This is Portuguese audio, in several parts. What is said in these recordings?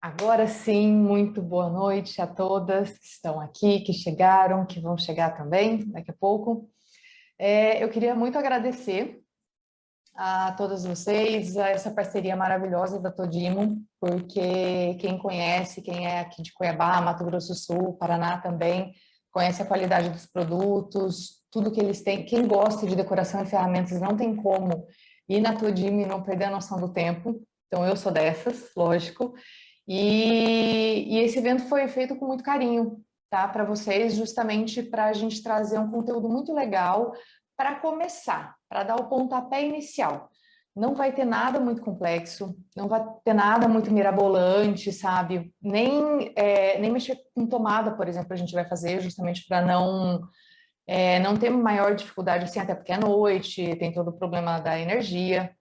Agora sim, muito boa noite a todas que estão aqui, que chegaram, que vão chegar também daqui a pouco. Eu queria muito agradecer a todas vocês, a essa parceria maravilhosa da Todimo, porque quem conhece, quem é aqui de Cuiabá, Mato Grosso do Sul, Paraná também, conhece a qualidade dos produtos, tudo que eles têm. Quem gosta de decoração e ferramentas não tem como ir na Todimo e não perder a noção do tempo. Então, eu sou dessas, lógico. E esse evento foi feito com muito carinho, tá? Para vocês, justamente para a gente trazer um conteúdo muito legal para começar, para dar o pontapé inicial. Não vai ter nada muito complexo, não vai ter nada muito mirabolante, sabe? Nem mexer com tomada, por exemplo, a gente vai fazer justamente para não ter maior dificuldade, assim, até porque é noite, tem todo o problema da energia.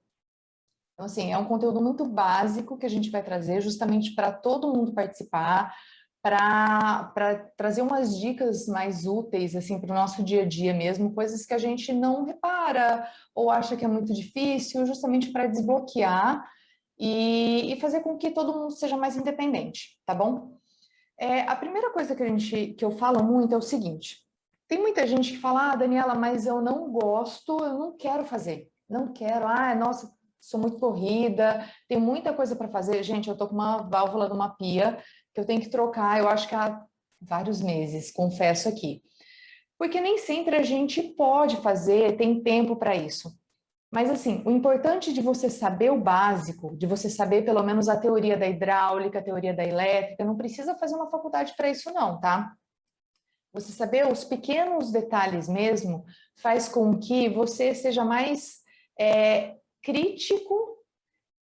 Então, assim, é um conteúdo muito básico que a gente vai trazer justamente para todo mundo participar, para trazer umas dicas mais úteis, assim, para o nosso dia a dia mesmo, coisas que a gente não repara ou acha que é muito difícil, justamente para desbloquear e fazer com que todo mundo seja mais independente, tá bom? A primeira coisa que eu falo muito é o seguinte: tem muita gente que fala, Daniela, mas eu não gosto, eu não quero fazer, não quero, nossa, sou muito corrida, tem muita coisa para fazer. Gente, eu tô com uma válvula numa pia que eu tenho que trocar, eu acho que há vários meses, confesso aqui. Porque nem sempre a gente pode fazer, tem tempo para isso. Mas assim, o importante de você saber o básico, de você saber pelo menos a teoria da hidráulica, a teoria da elétrica, não precisa fazer uma faculdade para isso não, tá? Você saber os pequenos detalhes mesmo faz com que você seja mais crítico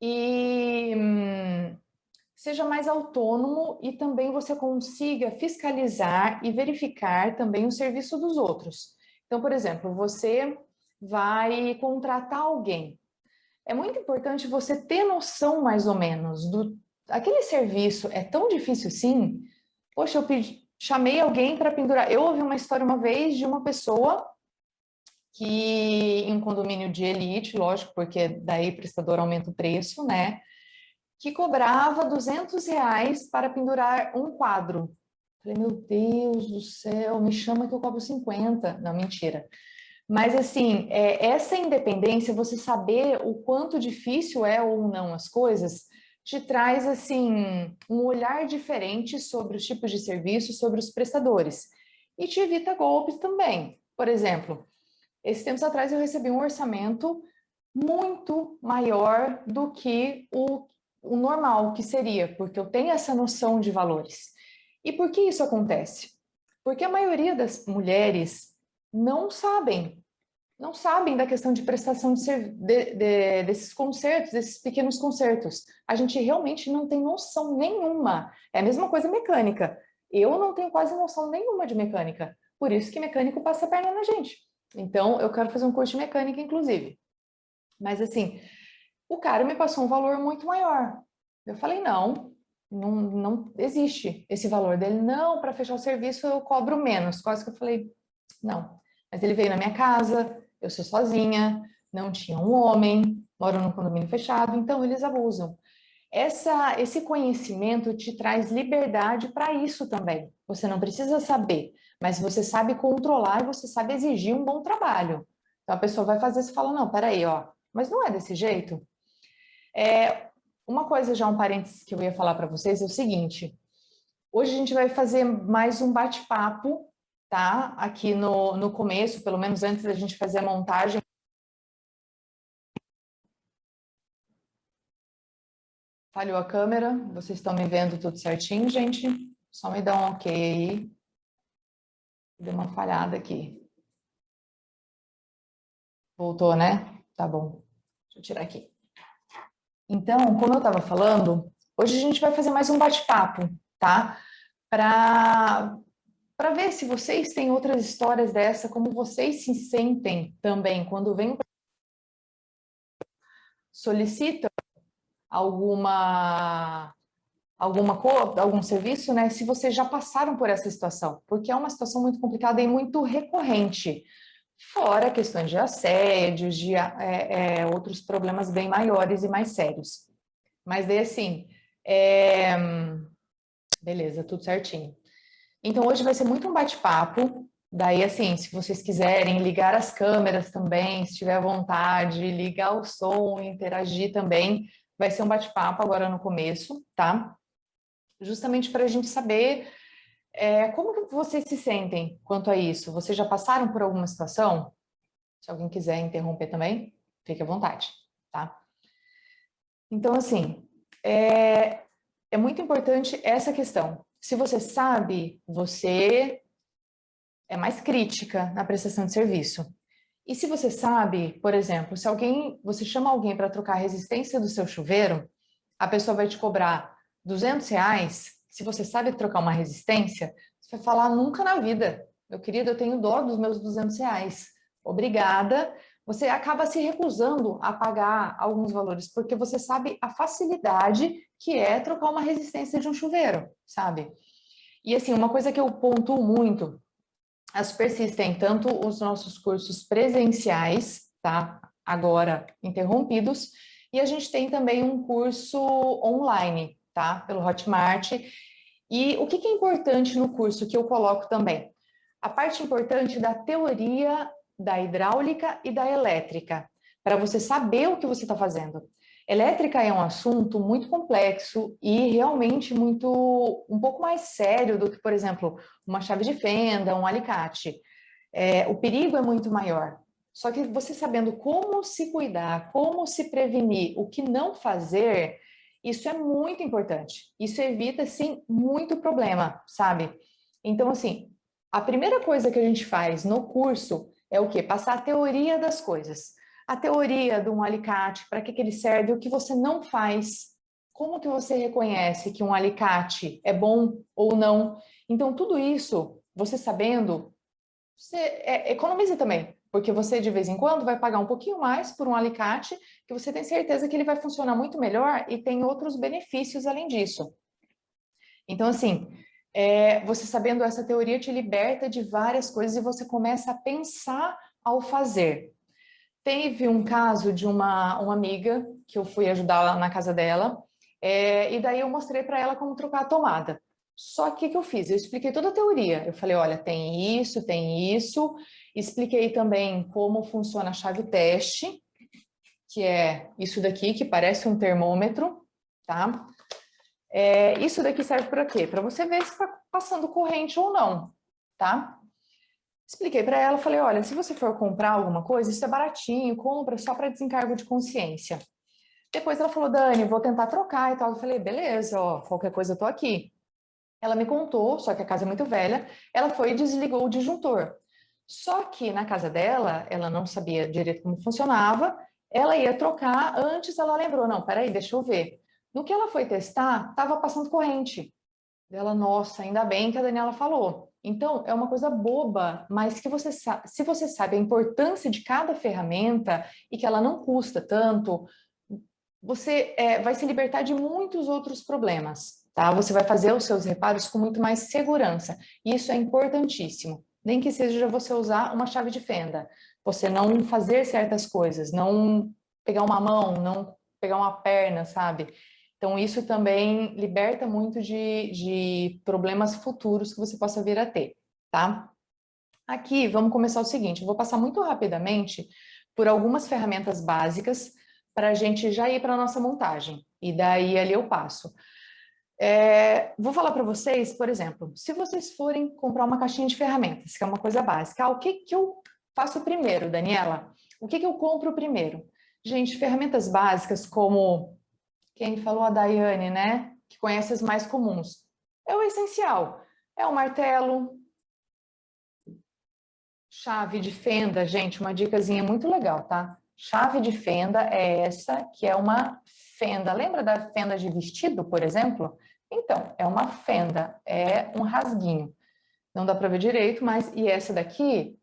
e seja mais autônomo e também você consiga fiscalizar e verificar também o serviço dos outros. Então, por exemplo, você vai contratar alguém. É muito importante você ter noção mais ou menos do aquele serviço é tão difícil assim. Poxa, chamei alguém para pendurar. Eu ouvi uma história uma vez de uma pessoa que em um condomínio de elite, lógico, porque daí o prestador aumenta o preço, né? Que cobrava R$ 200 para pendurar um quadro. Falei, meu Deus do céu, me chama que eu cobro 50. Não, mentira. Mas, assim, essa independência, você saber o quanto difícil é ou não as coisas, te traz, assim, um olhar diferente sobre os tipos de serviço, sobre os prestadores. E te evita golpes também. Por exemplo, esses tempos atrás eu recebi um orçamento muito maior do que o normal que seria, porque eu tenho essa noção de valores. E por que isso acontece? Porque a maioria das mulheres não sabem, não sabem da questão de prestação desses concertos, desses pequenos concertos. A gente realmente não tem noção nenhuma. É a mesma coisa mecânica. Eu não tenho quase noção nenhuma de mecânica. Por isso que mecânico passa a perna na gente. Então, eu quero fazer um curso de mecânica, inclusive. Mas assim, o cara me passou um valor muito maior. Eu falei, não existe esse valor dele. Não, para fechar o serviço eu cobro menos. Quase que eu falei, não. Mas ele veio na minha casa, eu sou sozinha, não tinha um homem, moro num condomínio fechado, então eles abusam. Esse conhecimento te traz liberdade para isso também. Você não precisa saber, mas você sabe controlar e você sabe exigir um bom trabalho. Então a pessoa vai fazer, você fala, não, peraí, ó, mas não é desse jeito. Uma coisa já, um parênteses que eu ia falar para vocês é o seguinte: hoje a gente vai fazer mais um bate-papo, tá? Aqui no começo, pelo menos antes da gente fazer a montagem. Falhou a câmera, vocês estão me vendo tudo certinho, gente? Só me dá um ok aí. Deu uma falhada aqui. Voltou, né? Tá bom. Deixa eu tirar aqui. Então, como eu estava falando, hoje a gente vai fazer mais um bate-papo, tá? Para ver se vocês têm outras histórias dessa, como vocês se sentem também quando vem solicitam alguma algum serviço, né? Se vocês já passaram por essa situação, porque é uma situação muito complicada e muito recorrente. Fora questões de assédios, de outros problemas bem maiores e mais sérios. Mas daí, assim, Beleza, tudo certinho. Então, hoje vai ser muito um bate-papo. Daí, assim, se vocês quiserem ligar as câmeras também, se tiver vontade, ligar o som, interagir também, vai ser um bate-papo agora no começo, tá? Justamente para a gente saber como que vocês se sentem quanto a isso. Vocês já passaram por alguma situação? Se alguém quiser interromper também, fique à vontade, tá? Então, assim, é muito importante essa questão. Se você sabe, você é mais crítica na prestação de serviço. E se você sabe, por exemplo, se você chama alguém para trocar a resistência do seu chuveiro, a pessoa vai te cobrar R$ 200. Se você sabe trocar uma resistência, você vai falar nunca na vida. Meu querido, eu tenho dó dos meus R$ 200. Obrigada. Você acaba se recusando a pagar alguns valores, porque você sabe a facilidade que é trocar uma resistência de um chuveiro, sabe? E assim, uma coisa que eu pontuo muito, a Supersys tem tanto os nossos cursos presenciais, tá? Agora interrompidos, e a gente tem também um curso online, tá? Pelo Hotmart. E o que é importante no curso que eu coloco também? A parte importante da teoria da hidráulica e da elétrica, para você saber o que você está fazendo. Elétrica é um assunto muito complexo e realmente um pouco mais sério do que, por exemplo, uma chave de fenda, um alicate. O perigo é muito maior. Só que você sabendo como se cuidar, como se prevenir, o que não fazer, isso é muito importante. Isso evita, sim, muito problema, sabe? Então, assim, a primeira coisa que a gente faz no curso é o quê? Passar a teoria das coisas. A teoria de um alicate, para que ele serve, o que você não faz, como que você reconhece que um alicate é bom ou não. Então, tudo isso, você sabendo, você economiza também, porque você de vez em quando vai pagar um pouquinho mais por um alicate, que você tem certeza que ele vai funcionar muito melhor e tem outros benefícios além disso. Então, assim, você sabendo essa teoria te liberta de várias coisas e você começa a pensar ao fazer. Teve um caso de uma amiga que eu fui ajudar lá na casa dela, e daí eu mostrei para ela como trocar a tomada. Só que o que eu fiz? Eu expliquei toda a teoria. Eu falei, olha, tem isso. Expliquei também como funciona a chave teste, que é isso daqui, que parece um termômetro, tá? Isso daqui serve para quê? Para você ver se está passando corrente ou não, tá? Expliquei para ela, falei, olha, se você for comprar alguma coisa, isso é baratinho, compra só para desencargo de consciência. Depois ela falou, Dani, vou tentar trocar e tal. Eu falei, beleza, ó, qualquer coisa eu tô aqui. Ela me contou, só que a casa é muito velha, ela foi e desligou o disjuntor. Só que na casa dela, ela não sabia direito como funcionava, ela ia trocar, antes ela lembrou, não, peraí, deixa eu ver. No que ela foi testar, estava passando corrente. Ela, nossa, ainda bem que a Daniela falou. Então, é uma coisa boba, mas que se você sabe a importância de cada ferramenta e que ela não custa tanto, você vai se libertar de muitos outros problemas, tá? Você vai fazer os seus reparos com muito mais segurança. E isso é importantíssimo. Nem que seja você usar uma chave de fenda, você não fazer certas coisas, não pegar uma mão, não pegar uma perna, sabe? Então, isso também liberta muito de problemas futuros que você possa vir a ter, tá? Aqui, vamos começar o seguinte, eu vou passar muito rapidamente por algumas ferramentas básicas para a gente já ir para a nossa montagem. E daí ali eu passo. Vou falar para vocês, por exemplo, se vocês forem comprar uma caixinha de ferramentas, que é uma coisa básica, o que que eu faço primeiro, Daniela? O que que eu compro primeiro? Gente, ferramentas básicas como quem falou a Daiane, né? Que conhece as mais comuns. É o essencial. É o martelo, chave de fenda, gente, uma dicasinha muito legal, tá? Chave de fenda é essa, que é uma fenda. Lembra da fenda de vestido, por exemplo? Então, é uma fenda, é um rasguinho. Não dá para ver direito, mas e essa daqui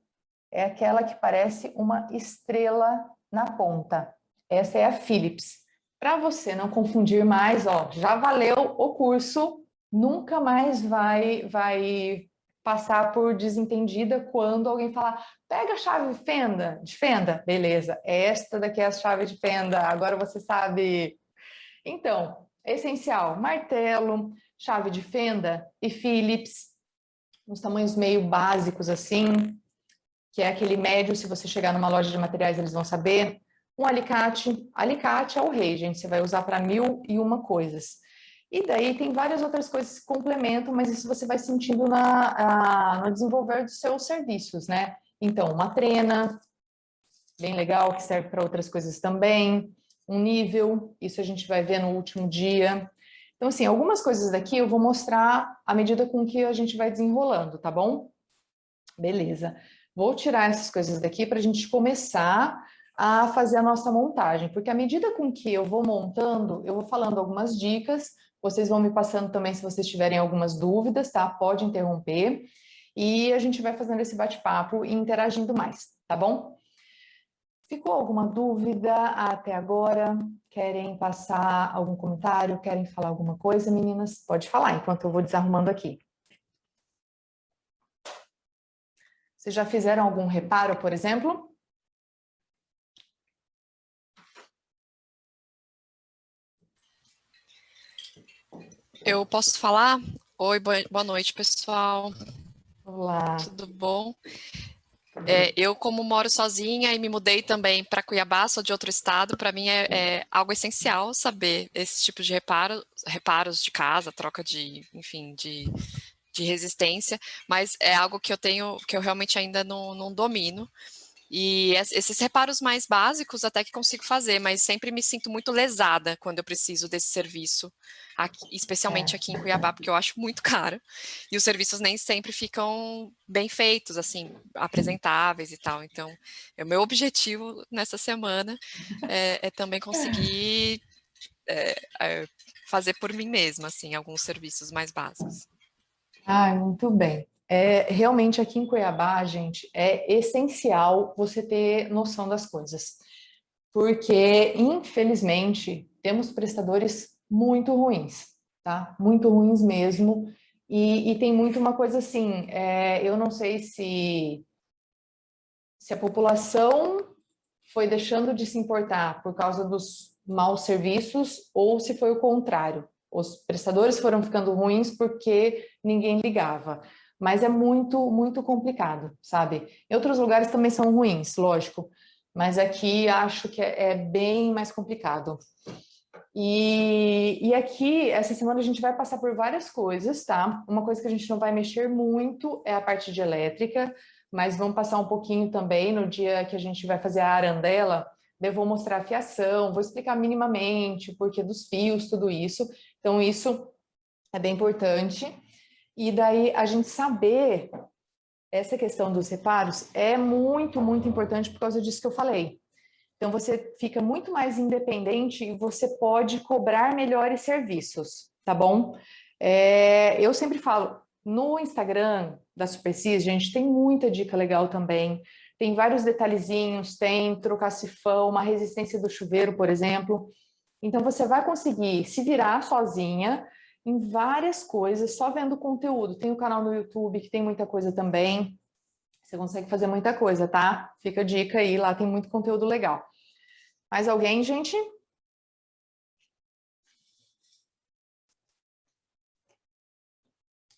é aquela que parece uma estrela na ponta. Essa é a Philips. Para você não confundir mais, ó, já valeu o curso, nunca mais vai passar por desentendida quando alguém falar, pega a chave de fenda, beleza, esta daqui é a chave de fenda, agora você sabe. Então, é essencial, martelo, chave de fenda e Phillips, nos tamanhos meio básicos assim, que é aquele médio, se você chegar numa loja de materiais eles vão saber. Um alicate, alicate é o rei, gente, você vai usar para 1001 coisas. E daí tem várias outras coisas que complementam, mas isso você vai sentindo no desenvolver dos seus serviços, né? Então, uma trena, bem legal, que serve para outras coisas também. Um nível, isso a gente vai ver no último dia. Então, assim, algumas coisas daqui eu vou mostrar à medida com que a gente vai desenrolando, tá bom? Beleza. Vou tirar essas coisas daqui para a gente começar a fazer a nossa montagem, porque à medida com que eu vou montando, eu vou falando algumas dicas, vocês vão me passando também se vocês tiverem algumas dúvidas, tá? Pode interromper. E a gente vai fazendo esse bate-papo e interagindo mais, tá bom? Ficou alguma dúvida até agora? Querem passar algum comentário? Querem falar alguma coisa, meninas? Pode falar enquanto eu vou desarrumando aqui. Vocês já fizeram algum reparo, por exemplo? Eu posso falar? Oi, boa noite, pessoal. Olá. Tudo bom? Eu, como moro sozinha e me mudei também para Cuiabá, sou de outro estado, para mim é algo essencial saber esse tipo de reparos de casa, troca de, enfim, de resistência, mas é algo que eu realmente ainda não domino. E esses reparos mais básicos até que consigo fazer, mas sempre me sinto muito lesada quando eu preciso desse serviço, especialmente aqui em Cuiabá, porque eu acho muito caro. E os serviços nem sempre ficam bem feitos, assim, apresentáveis e tal. Então, o meu objetivo nessa semana é também conseguir fazer por mim mesma, assim, alguns serviços mais básicos. Muito bem. Realmente aqui em Cuiabá, gente, é essencial você ter noção das coisas, porque infelizmente temos prestadores muito ruins, tá? Muito ruins mesmo. E tem muito uma coisa assim, eu não sei se a população foi deixando de se importar por causa dos maus serviços ou se foi o contrário. Os prestadores foram ficando ruins porque ninguém ligava. Mas é muito, muito complicado, sabe? Em outros lugares também são ruins, lógico. Mas aqui acho que é bem mais complicado. E aqui, essa semana, a gente vai passar por várias coisas, tá? Uma coisa que a gente não vai mexer muito é a parte de elétrica, mas vamos passar um pouquinho também no dia que a gente vai fazer a arandela. Daí eu vou mostrar a fiação, vou explicar minimamente o porquê dos fios, tudo isso. Então, isso é bem importante. E daí, a gente saber essa questão dos reparos é muito, muito importante por causa disso que eu falei. Então, você fica muito mais independente e você pode cobrar melhores serviços, tá bom? Eu sempre falo, no Instagram da Supercis, gente, tem muita dica legal também. Tem vários detalhezinhos, tem trocar sifão, uma resistência do chuveiro, por exemplo. Então, você vai conseguir se virar sozinha em várias coisas, só vendo conteúdo. Tem o canal no YouTube, que tem muita coisa também. Você consegue fazer muita coisa, tá? Fica a dica aí, lá tem muito conteúdo legal. Mais alguém, gente?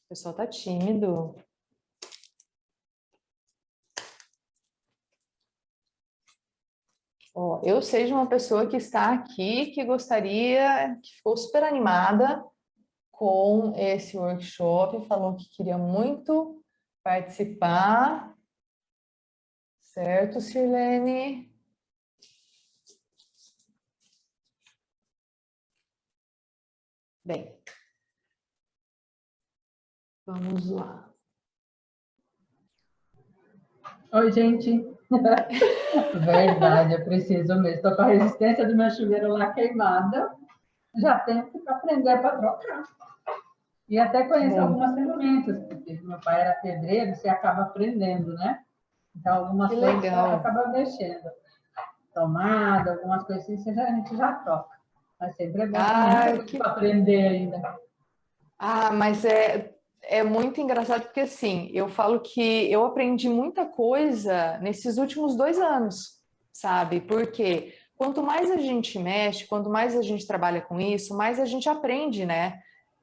O pessoal tá tímido. Ó, eu seja uma pessoa que está aqui, que gostaria, que ficou super animada com esse workshop, falou que queria muito participar. Certo, Sirlene? Bem, vamos lá. Oi, gente. Verdade, eu preciso mesmo. Estou com a resistência do meu chuveiro lá queimada. Já tenho que aprender para trocar. E até conhecer algumas ferramentas, porque meu pai era pedreiro, você acaba aprendendo, né? Então, algumas Que coisas você legal. acaba mexendo. Tomada, algumas coisas assim, a gente já troca. Mas sempre é bom, tem muita coisa para aprender ainda. Mas é muito engraçado porque, assim, eu falo que eu aprendi muita coisa nesses últimos 2 anos, sabe? Por quê? quanto mais a gente mexe, quanto mais a gente trabalha com isso, mais a gente aprende, né?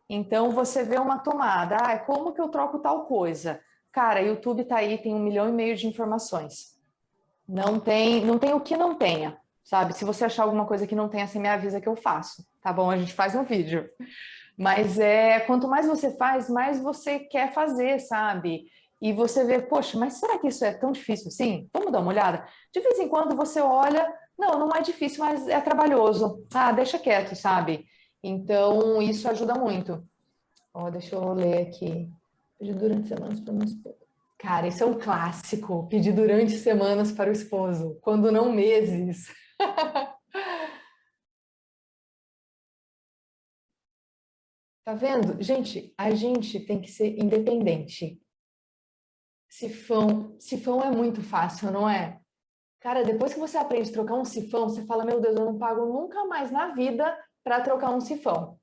Então, você vê uma tomada, como que eu troco tal coisa? Cara, YouTube tá aí, tem 1,5 milhão de informações. Não tem o que não tenha, sabe? Se você achar alguma coisa que não tenha, você me avisa que eu faço, tá bom? A gente faz um vídeo. Mas quanto mais você faz, mais você quer fazer, sabe? E você vê, poxa, mas será que isso é tão difícil assim? Vamos dar uma olhada? De vez em quando você olha, não é difícil, mas é trabalhoso. Ah, deixa quieto, sabe? Então, isso ajuda muito. Ó, deixa eu ler aqui. Pedir durante semanas para o meu esposo. Cara, isso é um clássico. Pedir durante semanas para o esposo, quando não meses. Tá vendo? Gente, a gente tem que ser independente. Sifão é muito fácil, não é? Cara, depois que você aprende a trocar um sifão, você fala, meu Deus, eu não pago nunca mais na vida para trocar um sifão.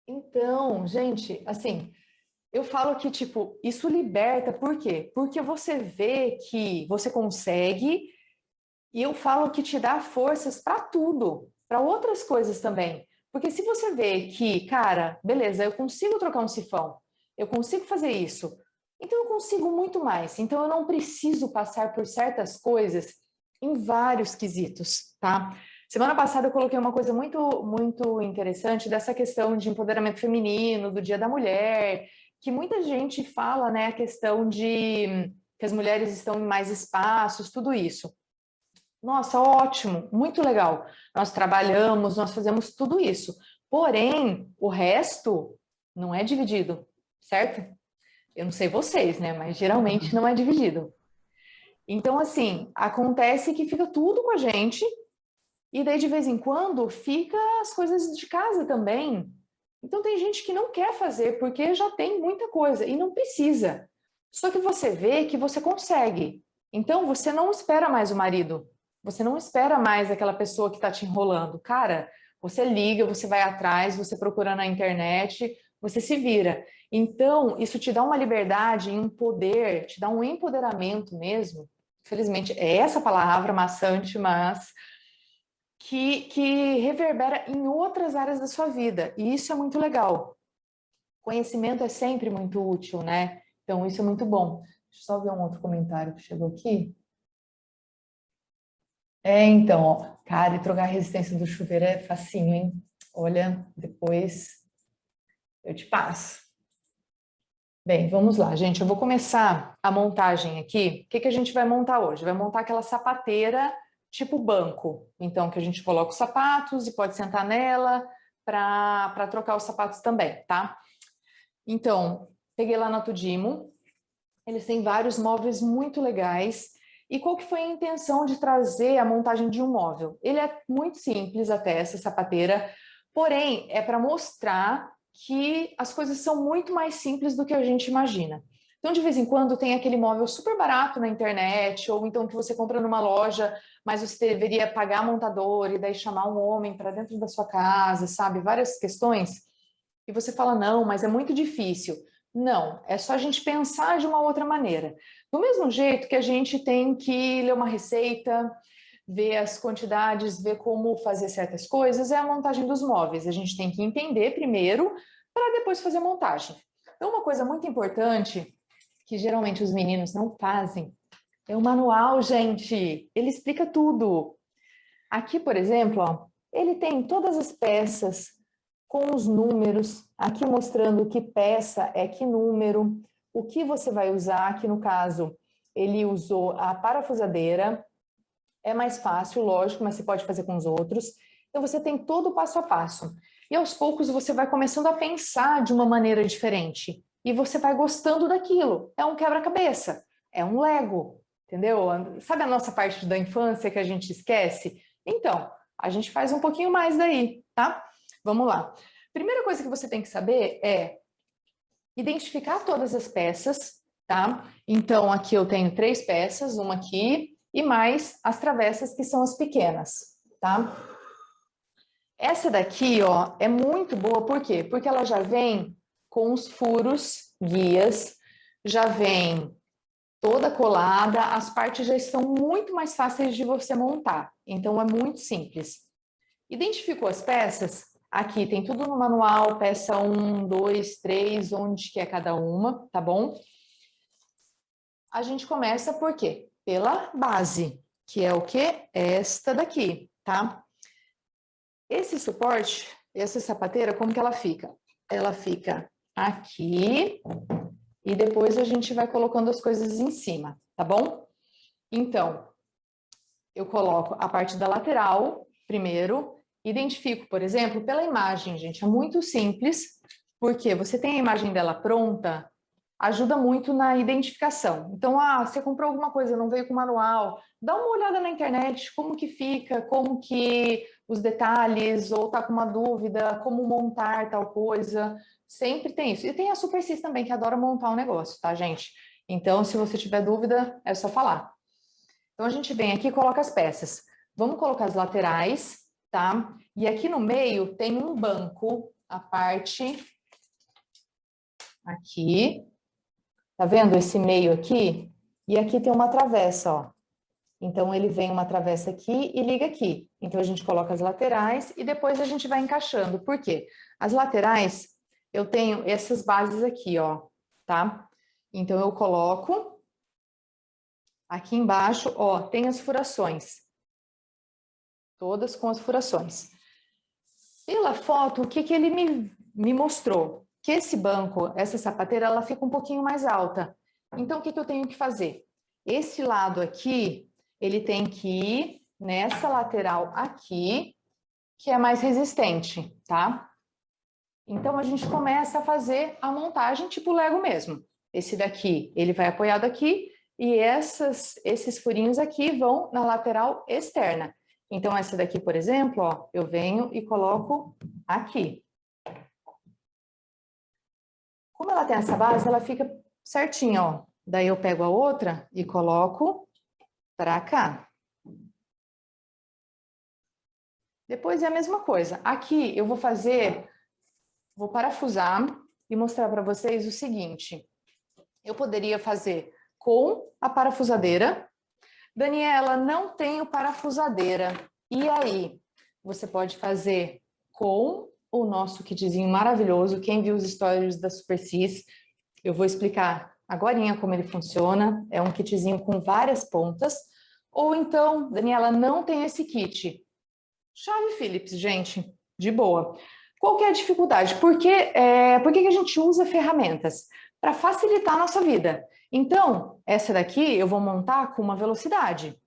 Então, gente, assim, eu falo que, tipo, isso liberta, por quê? Porque você vê que você consegue, e eu falo que te dá forças para tudo, para outras coisas também. Porque se você vê que, cara, beleza, eu consigo trocar um sifão, eu consigo fazer isso, então eu consigo muito mais. Então eu não preciso passar por certas coisas em vários quesitos, tá? Semana passada eu coloquei uma coisa muito interessante dessa questão de empoderamento feminino, do Dia da Mulher, que muita gente fala, né, a questão de que as mulheres estão em mais espaços, tudo isso. Nossa, ótimo, muito legal. Nós trabalhamos, nós fazemos tudo isso. Porém, o resto não é dividido, certo? Eu não sei vocês, né? Mas geralmente não é dividido. Então, assim, acontece que fica tudo com a gente, e daí de vez em quando fica as coisas de casa também. Então tem gente que não quer fazer porque já tem muita coisa e não precisa. Só que você vê que você consegue. Então você não espera mais o marido. Você não espera mais aquela pessoa que está te enrolando. Cara, você liga, você vai atrás, você procura na internet, você se vira. Então, isso te dá uma liberdade e um poder, te dá um empoderamento mesmo. Infelizmente, é essa palavra maçante, mas que reverbera em outras áreas da sua vida. E isso é muito legal. Conhecimento é sempre muito útil, né? Então, isso é muito bom. Deixa eu só ver um outro comentário que chegou aqui. Então, ó, cara, e trocar a resistência do chuveiro é facinho, hein? Olha, depois eu te passo. Bem, vamos lá, gente. Eu vou começar a montagem aqui. O que que a gente vai montar hoje? Vai montar aquela sapateira tipo banco. Então, que a gente coloca os sapatos e pode sentar nela para trocar os sapatos também, tá? Então, peguei lá na Tudimo. Eles têm vários móveis muito legais. E qual que foi a intenção de trazer a montagem de um móvel? Ele é muito simples até, essa sapateira, porém, é para mostrar que as coisas são muito mais simples do que a gente imagina. Então, de vez em quando, tem aquele móvel super barato na internet, ou então que você compra numa loja, mas você deveria pagar a montadora e daí chamar um homem para dentro da sua casa, sabe? Várias questões. E você fala, não, mas é muito difícil. Não, é só a gente pensar de uma outra maneira. Do mesmo jeito que a gente tem que ler uma receita, ver as quantidades, ver como fazer certas coisas, é a montagem dos móveis. A gente tem que entender primeiro para depois fazer a montagem. Então, uma coisa muito importante que geralmente os meninos não fazem é o manual, gente. Ele explica tudo. Aqui, por exemplo, ó, ele tem todas as peças com os números, aqui mostrando que peça é que número, o que você vai usar, aqui no caso ele usou a parafusadeira, é mais fácil, lógico, mas você pode fazer com os outros. Então você tem todo o passo a passo. E aos poucos você vai começando a pensar de uma maneira diferente. E você vai gostando daquilo. É um quebra-cabeça, é um Lego, entendeu? Sabe a nossa parte da infância que a gente esquece? Então, a gente faz um pouquinho mais daí, tá? Vamos lá. Primeira coisa que você tem que saber é identificar todas as peças, tá? Então, aqui eu tenho 3 peças, uma aqui, e mais as travessas, que são as pequenas, tá? Essa daqui, ó, é muito boa, por quê? Porque ela já vem com os furos, guias, já vem toda colada, as partes já estão muito mais fáceis de você montar. Então, é muito simples. Identificou as peças? Aqui tem tudo no manual, peça 1, 2, 3, onde que é cada uma, tá bom? A gente começa por quê? Pela base, que é o quê? Esta daqui, tá? Esse suporte, essa sapateira, como que ela fica? Ela fica aqui e depois a gente vai colocando as coisas em cima, tá bom? Então, eu coloco a parte da lateral primeiro, identifico, por exemplo, pela imagem, gente, é muito simples, porque você tem a imagem dela pronta, ajuda muito na identificação. Então, você comprou alguma coisa, não veio com manual, dá uma olhada na internet, como que fica, como que os detalhes, ou tá com uma dúvida, como montar tal coisa, sempre tem isso. E tem a Supersis também, que adora montar um negócio, tá, gente? Então, se você tiver dúvida, é só falar. Então, a gente vem aqui e coloca as peças. Vamos colocar as laterais, tá? E aqui no meio tem um banco, a parte aqui. Tá vendo esse meio aqui? E aqui tem uma travessa, ó. Então, ele vem uma travessa aqui e liga aqui. Então, a gente coloca as laterais e depois a gente vai encaixando. Por quê? As laterais, eu tenho essas bases aqui, ó, tá? Então, eu coloco aqui embaixo, ó, tem as furações. Todas com as furações. Pela foto, o que que ele me mostrou? Que esse banco, essa sapateira, ela fica um pouquinho mais alta. Então, o que que eu tenho que fazer? Esse lado aqui, ele tem que ir nessa lateral aqui, que é mais resistente, tá? Então, a gente começa a fazer a montagem tipo Lego mesmo. Esse daqui, ele vai apoiado aqui, e esses furinhos aqui vão na lateral externa. Então, essa daqui, por exemplo, ó, eu venho e coloco aqui. Como ela tem essa base, ela fica certinha, ó. Daí eu pego a outra e coloco pra cá. Depois é a mesma coisa. Aqui eu vou parafusar e mostrar para vocês o seguinte. Eu poderia fazer com a parafusadeira. Daniela, não tenho parafusadeira. E aí? Você pode fazer com o nosso kitzinho maravilhoso. Quem viu os stories da Supersis, eu vou explicar agorinha como ele funciona. É um kitzinho com várias pontas. Ou então, Daniela, não tem esse kit. Chave Phillips, gente, de boa. Qual que é a dificuldade? Por que a gente usa ferramentas? Para facilitar a nossa vida. Então, essa daqui eu vou montar com uma velocidade.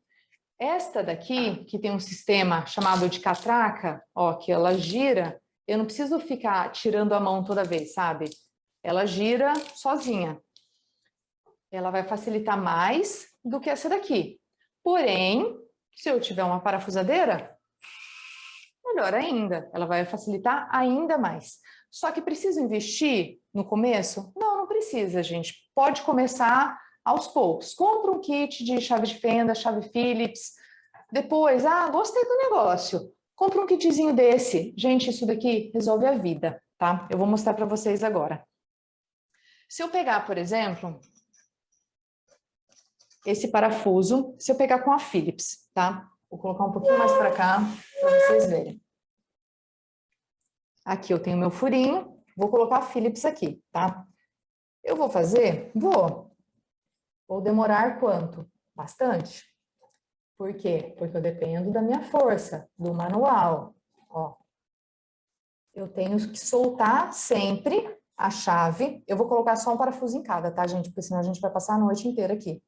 Esta daqui, que tem um sistema chamado de catraca, ó, que ela gira, eu não preciso ficar tirando a mão toda vez, sabe? Ela gira sozinha. Ela vai facilitar mais do que essa daqui. Porém, se eu tiver uma parafusadeira, melhor ainda, ela vai facilitar ainda mais. Só que precisa investir no começo? Não, não precisa, gente. Pode começar aos poucos. Compra um kit de chave de fenda, chave Phillips. Depois, gostei do negócio. Compra um kitzinho desse. Gente, isso daqui resolve a vida, tá? Eu vou mostrar para vocês agora. Se eu pegar, por exemplo, esse parafuso, se eu pegar com a Phillips, tá? Vou colocar um pouquinho mais para cá, para vocês verem. Aqui eu tenho meu furinho, vou colocar a Phillips aqui, tá? Eu vou fazer? Vou. Vou demorar quanto? Bastante. Por quê? Porque eu dependo da minha força, do manual. Ó. Eu tenho que soltar sempre a chave. Eu vou colocar só um parafuso em cada, tá, gente? Porque senão a gente vai passar a noite inteira aqui.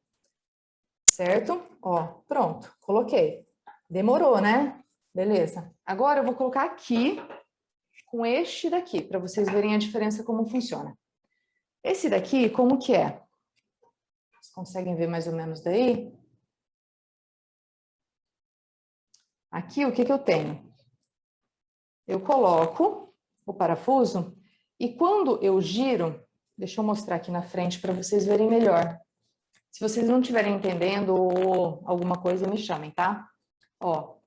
Certo? Ó, pronto. Coloquei. Demorou, né? Beleza. Agora eu vou colocar aqui com este daqui, para vocês verem a diferença como funciona. Esse daqui, como que é? Vocês conseguem ver mais ou menos daí? Aqui, o que que eu tenho? Eu coloco o parafuso e quando eu giro, deixa eu mostrar aqui na frente para vocês verem melhor. Se vocês não estiverem entendendo ou alguma coisa, me chamem, tá? Ó,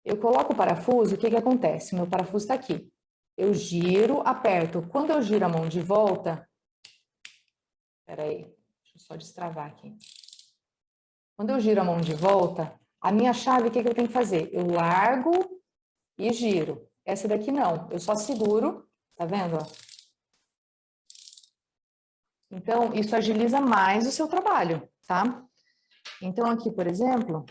eu coloco o parafuso, o que que acontece? Meu parafuso está aqui. Eu giro, aperto. Quando eu giro a mão de volta... Peraí, deixa eu só destravar aqui. Quando eu giro a mão de volta, a minha chave, o que eu tenho que fazer? Eu largo e giro. Essa daqui não, eu só seguro, tá vendo? Então, isso agiliza mais o seu trabalho, tá? Então, aqui, por exemplo...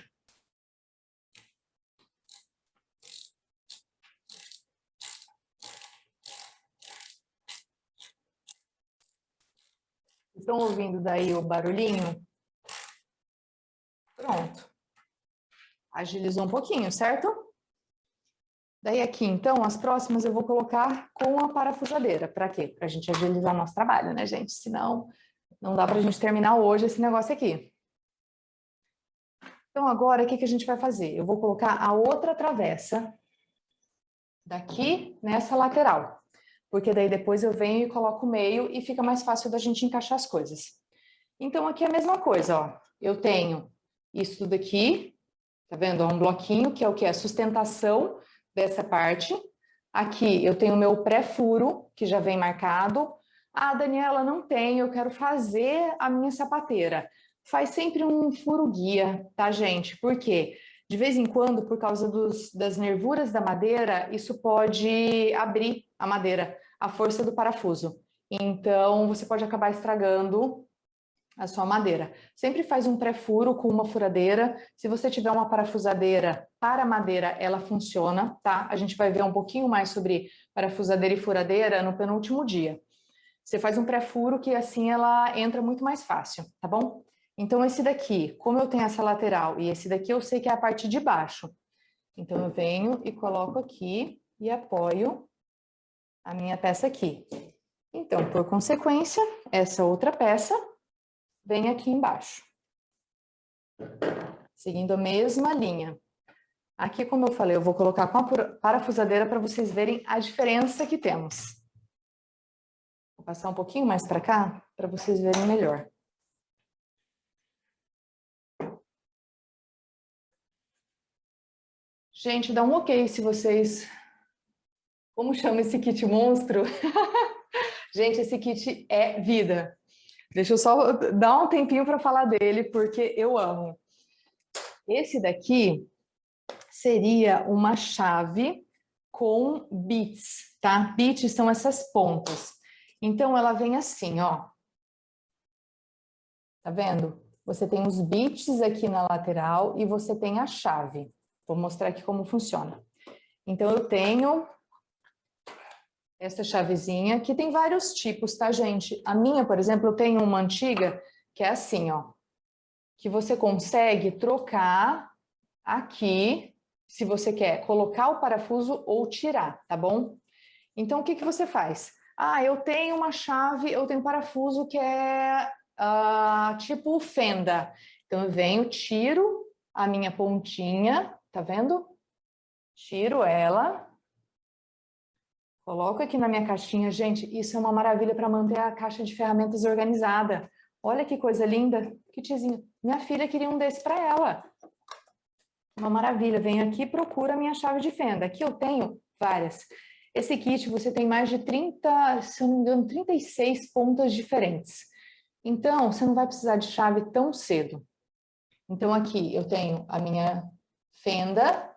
Estão ouvindo daí o barulhinho? Pronto. Agilizou um pouquinho, certo? Daí aqui, então, as próximas eu vou colocar com a parafusadeira. Para quê? Para a gente agilizar o nosso trabalho, né, gente? Senão, não dá para a gente terminar hoje esse negócio aqui. Então, agora, o que a gente vai fazer? Eu vou colocar a outra travessa daqui nessa lateral. Porque daí depois eu venho e coloco o meio e fica mais fácil da gente encaixar as coisas. Então, aqui é a mesma coisa, ó. Eu tenho isso tudo aqui, tá vendo? Um bloquinho, que é o que? A sustentação dessa parte. Aqui eu tenho o meu pré-furo, que já vem marcado. Ah, Daniela, não tem, eu quero fazer a minha sapateira. Faz sempre um furo guia, tá, gente? Por quê? De vez em quando, por causa das nervuras da madeira, isso pode abrir a madeira, a força do parafuso. Então, você pode acabar estragando a sua madeira. Sempre faz um pré-furo com uma furadeira. Se você tiver uma parafusadeira para madeira, ela funciona, tá? A gente vai ver um pouquinho mais sobre parafusadeira e furadeira no penúltimo dia. Você faz um pré-furo que assim ela entra muito mais fácil, tá bom? Então esse daqui, como eu tenho essa lateral e esse daqui eu sei que é a parte de baixo. Então eu venho e coloco aqui e apoio a minha peça aqui. Então, por consequência, essa outra peça vem aqui embaixo, seguindo a mesma linha. Aqui, como eu falei, eu vou colocar com a parafusadeira para vocês verem a diferença que temos. Vou passar um pouquinho mais para cá, para vocês verem melhor. Gente, dá um ok se vocês... Como chama esse kit monstro? Gente, esse kit é vida. Deixa eu só dar um tempinho para falar dele, porque eu amo. Esse daqui seria uma chave com bits, tá? Bits são essas pontas. Então, ela vem assim, ó. Tá vendo? Você tem os bits aqui na lateral e você tem a chave. Vou mostrar aqui como funciona. Então, eu tenho essa chavezinha, que tem vários tipos, tá, gente? A minha, por exemplo, eu tenho uma antiga que é assim, ó. Que você consegue trocar aqui, se você quer colocar o parafuso ou tirar, tá bom? Então, o que você faz? Ah, eu tenho uma chave, eu tenho um parafuso que é tipo fenda. Então, eu venho, tiro a minha pontinha, tá vendo? Tiro ela, coloco aqui na minha caixinha. Gente, isso é uma maravilha para manter a caixa de ferramentas organizada. Olha que coisa linda, kitzinho. Minha filha queria um desse para ela. Uma maravilha, venho aqui e procuro a minha chave de fenda. Aqui eu tenho várias. Esse kit você tem mais de 30, se eu não me engano, 36 pontas diferentes. Então, você não vai precisar de chave tão cedo. Então, aqui eu tenho a minha fenda,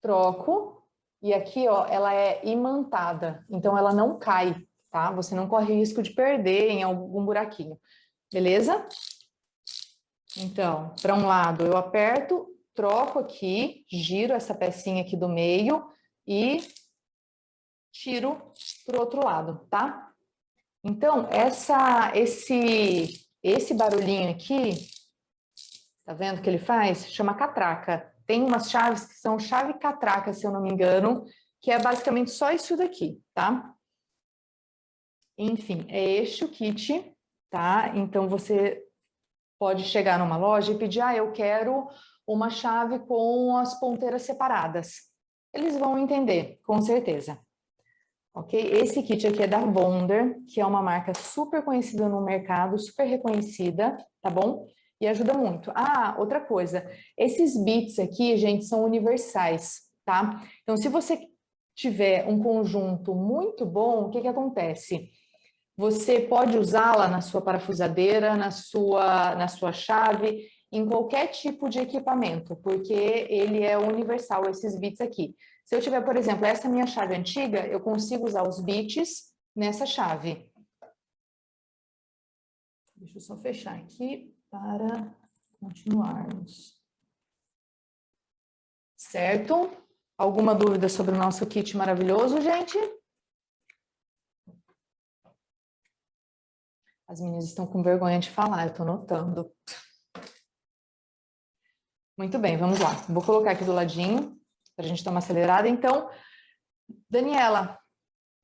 troco, e aqui, ó, ela é imantada, então ela não cai, tá? Você não corre risco de perder em algum buraquinho, beleza? Então, para um lado eu aperto, troco aqui, giro essa pecinha aqui do meio e tiro para o outro lado, tá? Então, esse barulhinho aqui, tá vendo que ele faz? Chama catraca. Tem umas chaves que são chave catraca, se eu não me engano, que é basicamente só isso daqui, tá? Enfim, é este o kit, tá? Então, você pode chegar numa loja e pedir, eu quero uma chave com as ponteiras separadas. Eles vão entender, com certeza. Ok? Esse kit aqui é da Bonder, que é uma marca super conhecida no mercado, super reconhecida, tá bom? E ajuda muito. Ah, outra coisa, esses bits aqui, gente, são universais, tá? Então, se você tiver um conjunto muito bom, o que que acontece? Você pode usá-la na sua parafusadeira, na sua chave, em qualquer tipo de equipamento, porque ele é universal, esses bits aqui. Se eu tiver, por exemplo, essa minha chave antiga, eu consigo usar os bits nessa chave. Deixa eu só fechar aqui para continuarmos. Certo? Alguma dúvida sobre o nosso kit maravilhoso, gente? As meninas estão com vergonha de falar, eu estou notando. Muito bem, vamos lá. Vou colocar aqui do ladinho, para a gente dar uma acelerada. Então, Daniela,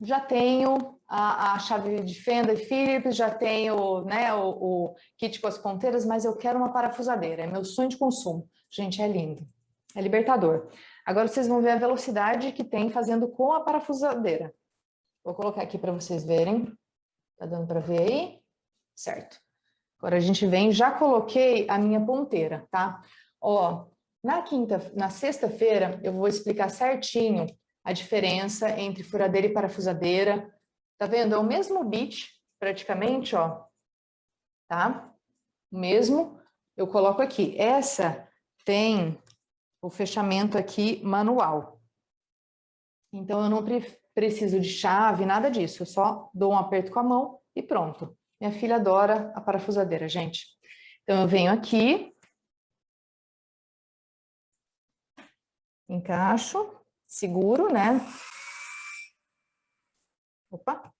já tenho a chave de fenda e Phillips, já tenho, né, o kit com as ponteiras, mas eu quero uma parafusadeira. É meu sonho de consumo. Gente, é lindo. É libertador. Agora vocês vão ver a velocidade que tem fazendo com a parafusadeira. Vou colocar aqui para vocês verem. Tá dando para ver aí? Certo. Agora a gente vem, já coloquei a minha ponteira, tá? Ó, na sexta-feira eu vou explicar certinho a diferença entre furadeira e parafusadeira. Tá vendo? É o mesmo bit, praticamente, ó. Tá? O mesmo, eu coloco aqui. Essa tem o fechamento aqui manual. Então eu não preciso de chave, nada disso. Eu só dou um aperto com a mão e pronto. Minha filha adora a parafusadeira, gente. Então, eu venho aqui, encaixo, seguro, né? Opa!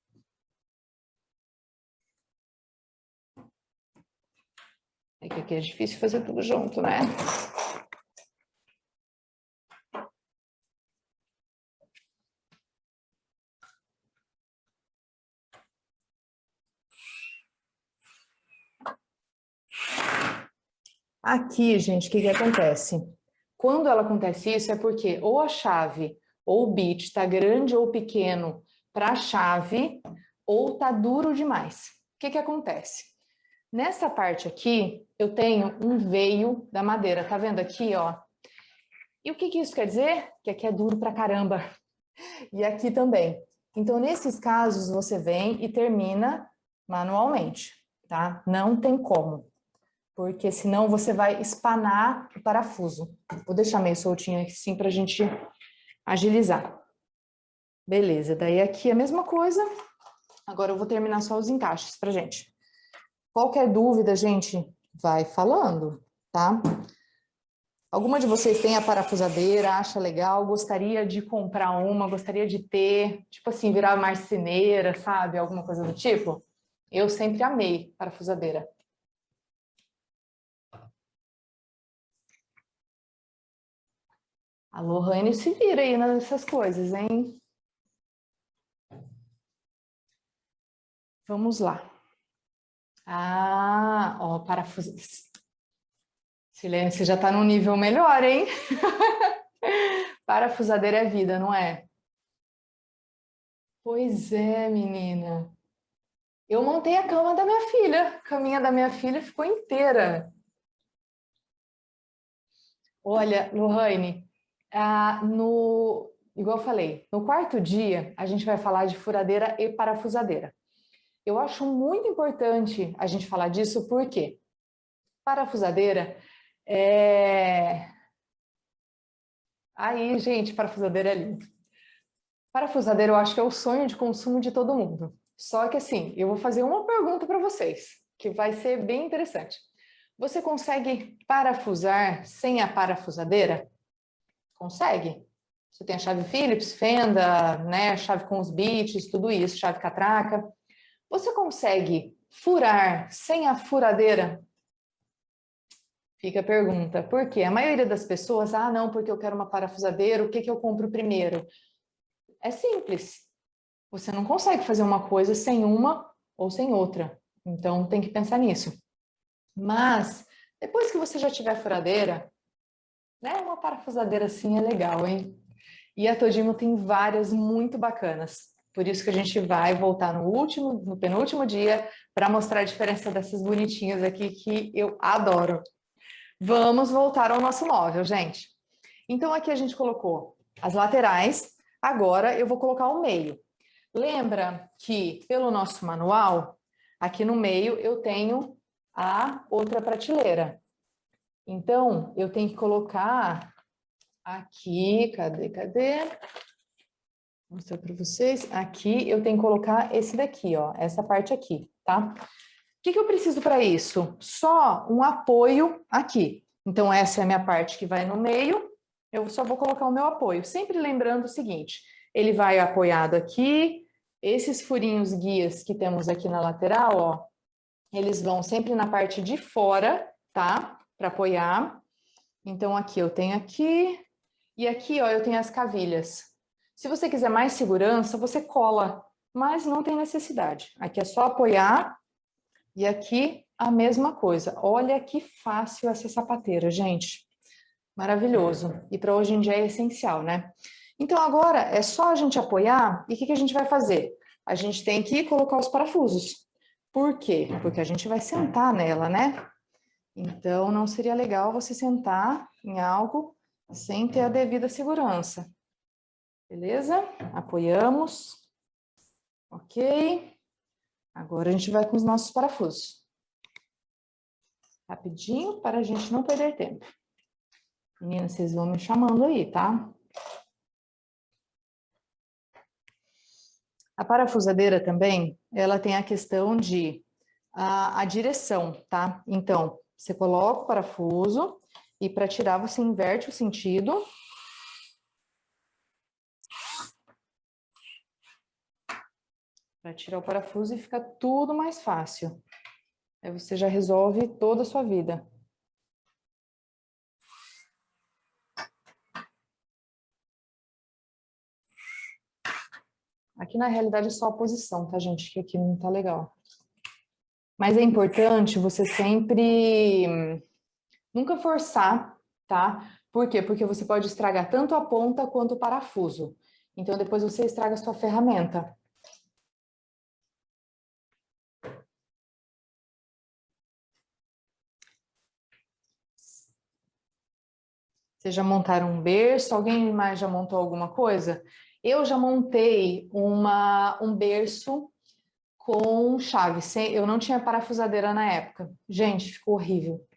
É que aqui é difícil fazer tudo junto, né? Aqui, gente, o que acontece? Quando ela acontece isso é porque ou a chave ou o bit está grande ou pequeno para a chave ou está duro demais. O que acontece? Nessa parte aqui, eu tenho um veio da madeira, tá vendo aqui, ó? E o que isso quer dizer? Que aqui é duro pra caramba. E aqui também. Então, nesses casos, você vem e termina manualmente, tá? Não tem como. Porque senão você vai espanar o parafuso. Vou deixar meio soltinho assim para a gente agilizar. Beleza, daí aqui a mesma coisa. Agora eu vou terminar só os encaixes pra gente. Qualquer dúvida, gente, vai falando, tá? Alguma de vocês tem a parafusadeira, acha legal, gostaria de comprar uma, gostaria de ter, tipo assim, virar marceneira, sabe? Alguma coisa do tipo? Eu sempre amei parafusadeira. A Lohane se vira aí nessas coisas, hein? Vamos lá. Ah, ó, parafuso. Silêncio, você já tá num nível melhor, hein? Parafusadeira é vida, não é? Pois é, menina. Eu montei a cama da minha filha. A caminha da minha filha ficou inteira. Olha, Lohane, igual eu falei, no quarto dia a gente vai falar de furadeira e parafusadeira. Eu acho muito importante a gente falar disso porque parafusadeira é... Aí, gente, parafusadeira é lindo. Parafusadeira eu acho que é o sonho de consumo de todo mundo. Só que assim, eu vou fazer uma pergunta para vocês, que vai ser bem interessante. Você consegue parafusar sem a parafusadeira? Consegue? Você tem a chave Phillips, fenda, né, chave com os bits, tudo isso, chave catraca. Você consegue furar sem a furadeira? Fica a pergunta. Por quê? A maioria das pessoas, não, porque eu quero uma parafusadeira, o que eu compro primeiro? É simples. Você não consegue fazer uma coisa sem uma ou sem outra. Então, tem que pensar nisso. Mas, depois que você já tiver furadeira, né, uma parafusadeira assim é legal, hein? E a Todimo tem várias muito bacanas. Por isso que a gente vai voltar no penúltimo dia para mostrar a diferença dessas bonitinhas aqui que eu adoro. Vamos voltar ao nosso móvel, gente. Então, aqui a gente colocou as laterais. Agora, eu vou colocar o meio. Lembra que, pelo nosso manual, aqui no meio eu tenho a outra prateleira. Então, eu tenho que colocar aqui, cadê? Vou mostrar para vocês. Aqui eu tenho que colocar esse daqui, ó, essa parte aqui, tá? O que eu preciso para isso? Só um apoio aqui. Então, essa é a minha parte que vai no meio, eu só vou colocar o meu apoio. Sempre lembrando o seguinte, ele vai apoiado aqui, esses furinhos guias que temos aqui na lateral, ó, eles vão sempre na parte de fora, tá? Para apoiar. Então, aqui eu tenho aqui, e aqui, ó, eu tenho as cavilhas. Se você quiser mais segurança, você cola, mas não tem necessidade. Aqui é só apoiar, e aqui a mesma coisa. Olha que fácil essa sapateira, gente. Maravilhoso. E para hoje em dia é essencial, né? Então, agora é só a gente apoiar, e o que a gente vai fazer? A gente tem que colocar os parafusos. Por quê? Porque a gente vai sentar nela, né? Então, não seria legal você sentar em algo sem ter a devida segurança. Beleza? Apoiamos. Ok. Agora a gente vai com os nossos parafusos. Rapidinho, para a gente não perder tempo. Meninas, vocês vão me chamando aí, tá? A parafusadeira também, ela tem a questão de a direção, tá? Então, você coloca o parafuso e para tirar você inverte o sentido. Para tirar o parafuso e fica tudo mais fácil. Aí você já resolve toda a sua vida. Aqui na realidade é só a posição, tá, gente? Que aqui não tá legal. Mas é importante você sempre nunca forçar, tá? Por quê? Porque você pode estragar tanto a ponta quanto o parafuso. Então depois você estraga a sua ferramenta. Vocês já montaram um berço? Alguém mais já montou alguma coisa? Eu já montei um berço com chave. Eu não tinha parafusadeira na época. Gente, ficou horrível.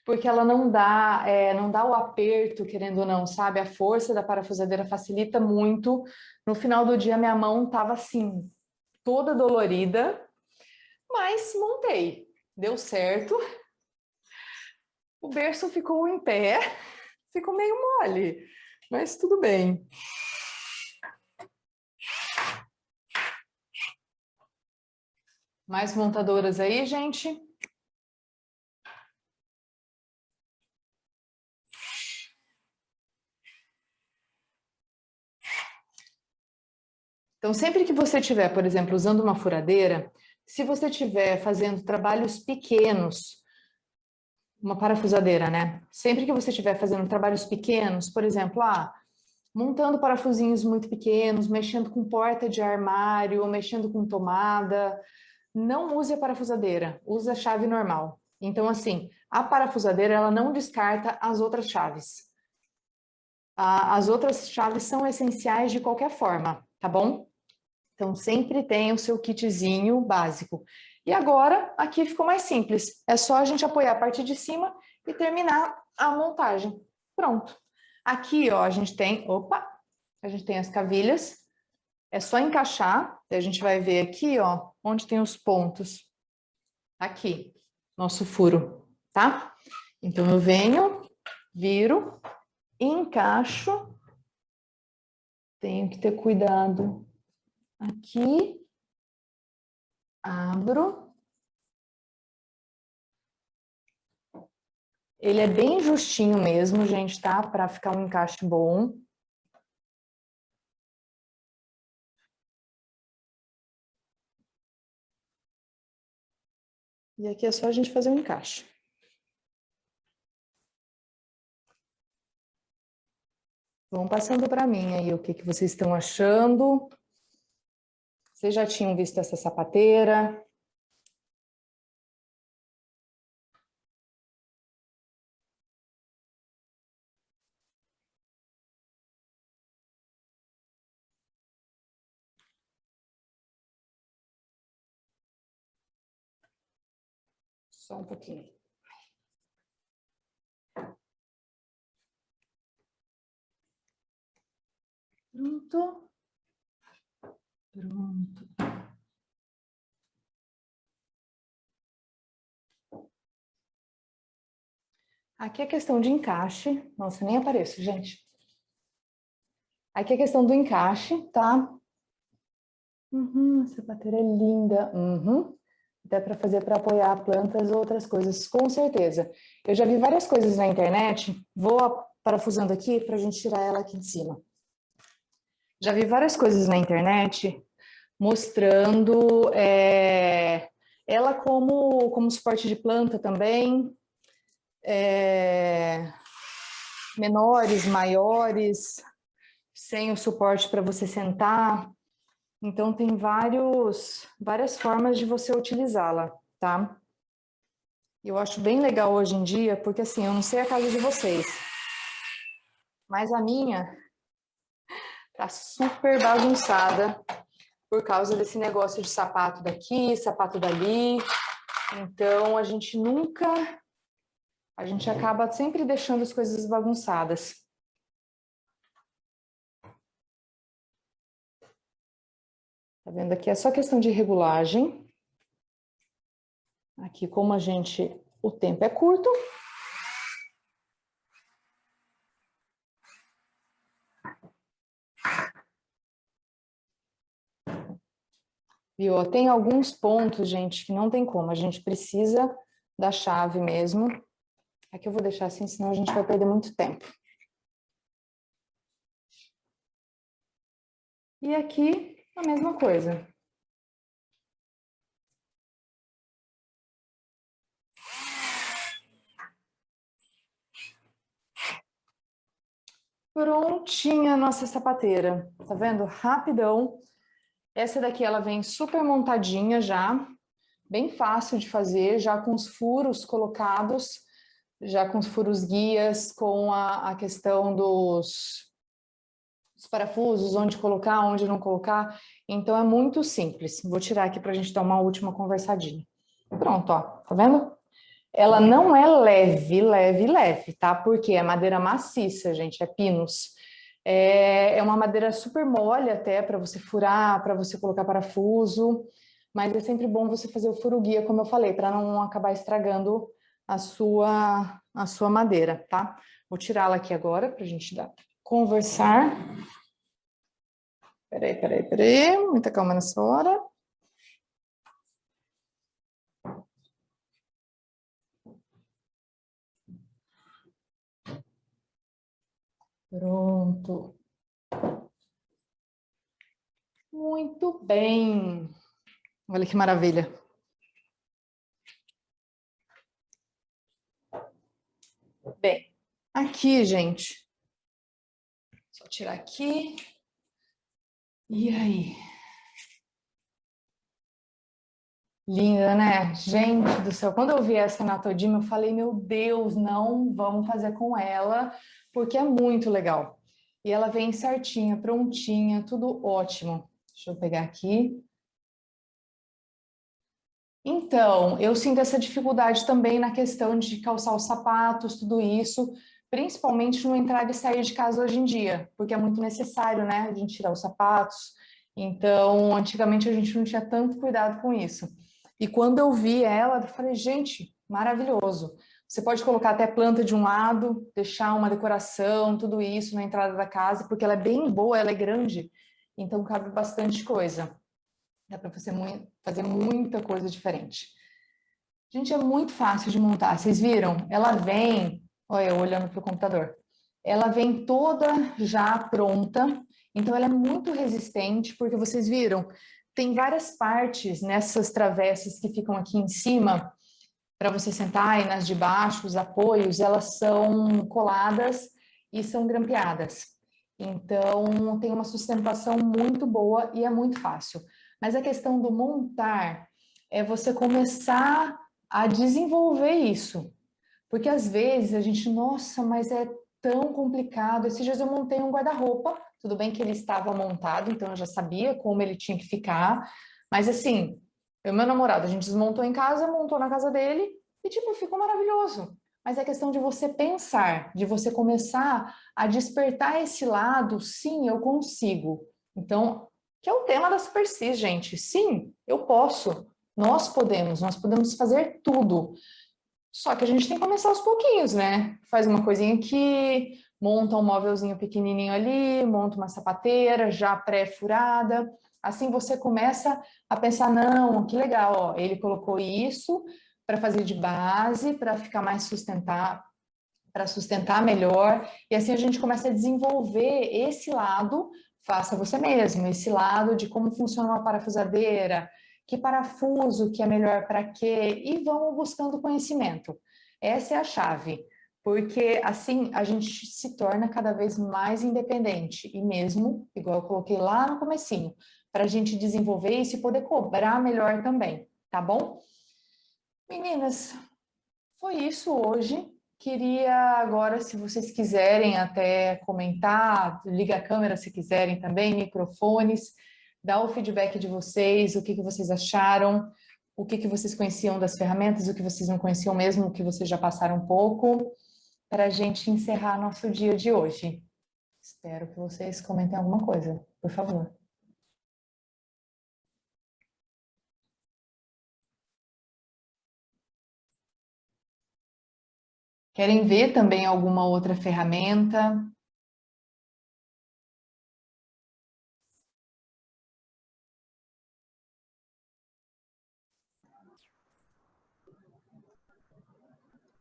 Porque ela não dá o aperto, querendo ou não, sabe? A força da parafusadeira facilita muito. No final do dia, minha mão estava assim, toda dolorida, mas montei. Deu certo. O berço ficou em pé, ficou meio mole, mas tudo bem. Mais montadoras aí, gente? Então, sempre que você estiver, por exemplo, usando uma furadeira, se você estiver fazendo trabalhos pequenos, uma parafusadeira, né? Sempre que você estiver fazendo trabalhos pequenos, por exemplo, montando parafusinhos muito pequenos, mexendo com porta de armário, mexendo com tomada, não use a parafusadeira, use a chave normal. Então, assim, a parafusadeira, ela não descarta as outras chaves. As outras chaves são essenciais de qualquer forma, tá bom? Então, sempre tem o seu kitzinho básico. E agora, aqui ficou mais simples. É só a gente apoiar a parte de cima e terminar a montagem. Pronto. Aqui, ó, a gente tem as cavilhas. É só encaixar. A gente vai ver aqui, ó, onde tem os pontos. Aqui, nosso furo, tá? Então, eu venho, viro, encaixo. Tenho que ter cuidado aqui. Abro. Ele é bem justinho mesmo, gente, tá? Para ficar um encaixe bom. E aqui é só a gente fazer um encaixe. Vão passando para mim aí o que vocês estão achando. Vocês já tinham visto essa sapateira? Só um pouquinho. Pronto. Pronto. Aqui é questão de encaixe. Nossa, eu nem apareço, gente. Aqui é questão do encaixe, tá? Essa sapateira é linda. Dá para fazer para apoiar plantas ou outras coisas, com certeza. Eu já vi várias coisas na internet. Vou parafusando aqui para a gente tirar ela aqui de cima. Já vi várias coisas na internet mostrando ela como suporte de planta também. Menores, maiores, sem o suporte para você sentar. Então, tem várias formas de você utilizá-la, tá? Eu acho bem legal hoje em dia, porque assim, eu não sei a casa de vocês, mas a minha tá super bagunçada por causa desse negócio de sapato daqui, sapato dali. Então, a gente acaba sempre deixando as coisas bagunçadas. Tá vendo? Aqui é só questão de regulagem. Aqui, como o tempo é curto. Viu? Tem alguns pontos, gente, que não tem como. A gente precisa da chave mesmo. Aqui eu vou deixar assim, senão a gente vai perder muito tempo. E aqui, a mesma coisa. Prontinha a nossa sapateira. Tá vendo? Rapidão. Essa daqui, ela vem super montadinha já. Bem fácil de fazer, já com os furos colocados, já com os furos guias, com a questão dos parafusos, onde colocar, onde não colocar. Então, é muito simples. Vou tirar aqui para a gente dar uma última conversadinha. Pronto, ó. Tá vendo? Ela não é leve, tá? Porque é madeira maciça, gente, é pinus. É uma madeira super mole até para você furar, para você colocar parafuso, mas é sempre bom você fazer o furo guia, como eu falei, para não acabar estragando a sua madeira, tá? Vou tirá-la aqui agora para a gente conversar. Peraí, muita calma nessa hora. Pronto. Muito bem. Olha que maravilha. Bem, aqui, gente. Só tirar aqui. E aí? Linda, né? Gente do céu, quando eu vi essa na Todima, eu falei, meu Deus, não vamos fazer com ela, porque é muito legal. E ela vem certinha, prontinha, tudo ótimo. Deixa eu pegar aqui. Então, eu sinto essa dificuldade também na questão de calçar os sapatos, tudo isso, principalmente no entrar e sair de casa hoje em dia, porque é muito necessário, né, a gente tirar os sapatos. Então, antigamente a gente não tinha tanto cuidado com isso. E quando eu vi ela, eu falei, gente, maravilhoso. Você pode colocar até planta de um lado, deixar uma decoração, tudo isso na entrada da casa, porque ela é bem boa, ela é grande, então cabe bastante coisa. Dá para fazer muita coisa diferente. Gente, é muito fácil de montar. Vocês viram? Ela vem, olha, eu olhando para o computador. Ela vem toda já pronta, então ela é muito resistente, porque vocês viram, tem várias partes nessas travessas que ficam aqui em cima, para você sentar, e nas de baixo, os apoios, elas são coladas e são grampeadas. Então, tem uma sustentação muito boa e é muito fácil. Mas a questão do montar é você começar a desenvolver isso. Porque às vezes a gente, nossa, mas é tão complicado. Esses dias eu montei um guarda-roupa, tudo bem que ele estava montado, então eu já sabia como ele tinha que ficar. Mas assim, eu e meu namorado, a gente desmontou em casa, montou na casa dele e tipo, ficou maravilhoso. mas é questão de você pensar, de você começar a despertar esse lado, sim, eu consigo. Então, que é o tema da Supersis, gente. Sim, eu posso. Nós podemos fazer tudo. Só que a gente tem que começar aos pouquinhos, né? Faz uma coisinha aqui, monta um móvelzinho pequenininho ali, monta uma sapateira já pré-furada. Assim você começa a pensar, não, que legal, ó, ele colocou isso para fazer de base, para ficar mais para sustentar melhor, e assim a gente começa a desenvolver esse lado, faça você mesmo, esse lado de como funciona uma parafusadeira, que parafuso que é melhor para quê, e vamos buscando conhecimento. Essa é a chave, porque assim a gente se torna cada vez mais independente, e mesmo, igual eu coloquei lá no comecinho, para a gente desenvolver isso e poder cobrar melhor também, tá bom? Meninas, foi isso hoje. Queria agora, se vocês quiserem até comentar, liga a câmera se quiserem também, microfones, dá o feedback de vocês, o que que vocês acharam, o que que vocês conheciam das ferramentas, o que vocês não conheciam mesmo, o que vocês já passaram um pouco, para a gente encerrar nosso dia de hoje. Espero que vocês comentem alguma coisa, por favor. Querem ver também alguma outra ferramenta?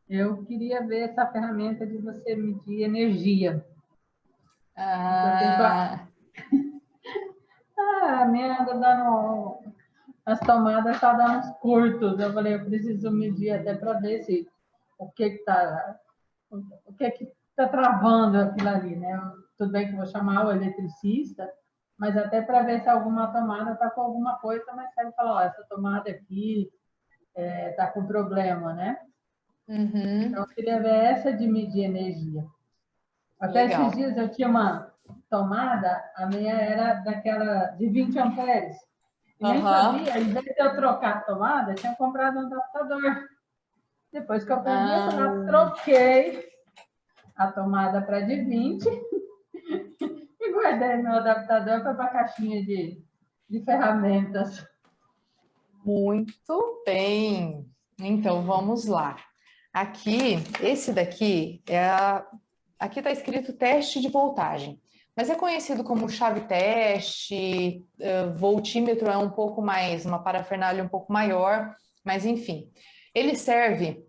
Eu queria ver essa ferramenta de você medir energia. A minha anda dando... As tomadas estão dando uns curtos. Eu falei, eu preciso medir até para ver se o que está travando aquilo ali, né? Tudo bem que eu vou chamar o eletricista, mas até para ver se alguma tomada está com alguma coisa, mas serve falar, ó, essa tomada aqui está com problema, né? Uhum. Então, eu queria ver essa de medir energia. Até Legal. esses dias eu tinha uma tomada, a minha era daquela de 20 amperes. E nem sabia, em vez de eu trocar a tomada, eu tinha comprado um adaptador. Depois que eu aprendi a tomar, troquei a tomada para de 20 e guardei meu adaptador para a caixinha de ferramentas. Muito bem. Então, vamos lá. Aqui, esse daqui aqui está escrito teste de voltagem, mas é conhecido como chave teste, voltímetro é um pouco mais, uma parafernália um pouco maior, mas enfim. Ele serve